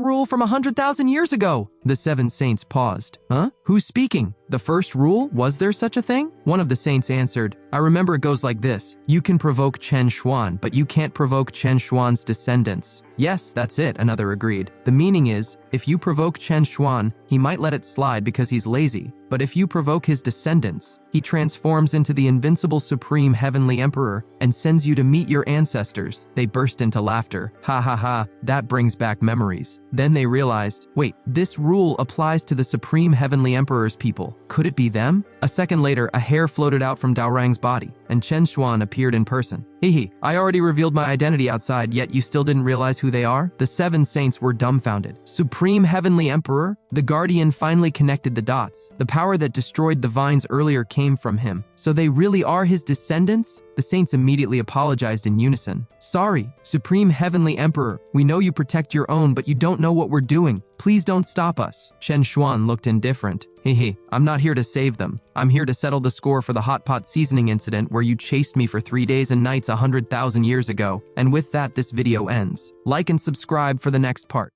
rule from 100,000 years ago?" The 7 saints paused. Huh? Who's speaking? The first rule? Was there such a thing? One of the saints answered, "I remember it goes like this. You can provoke Chen Xuan, but you can't provoke Chen Xuan's descendants." "Yes, that's it," another agreed. "The meaning is, if you provoke Chen Xuan, he might let it slide because he's lazy. But if you provoke his descendants, he transforms into the invincible supreme heavenly emperor and sends you to meet your ancestors." They burst into laughter. Ha ha ha, that brings back memories. Then they realized, wait, this rule applies to the supreme heavenly emperor's people. Could it be them? A second later, a hair floated out from Daorong's body. and Chen Xuan appeared in person. Hehe, I already revealed my identity outside, yet you still didn't realize who they are? The 7 saints were dumbfounded. Supreme Heavenly Emperor? The Guardian finally connected the dots. The power that destroyed the vines earlier came from him. So they really are his descendants? The saints immediately apologized in unison. Sorry, Supreme Heavenly Emperor, we know you protect your own, but you don't know what we're doing. Please don't stop us. Chen Xuan looked indifferent. Hehe, I'm not here to save them. I'm here to settle the score for the hot pot seasoning incident where you chased me for 3 days and nights 100,000 years ago. And with that, this video ends. Like and subscribe for the next part.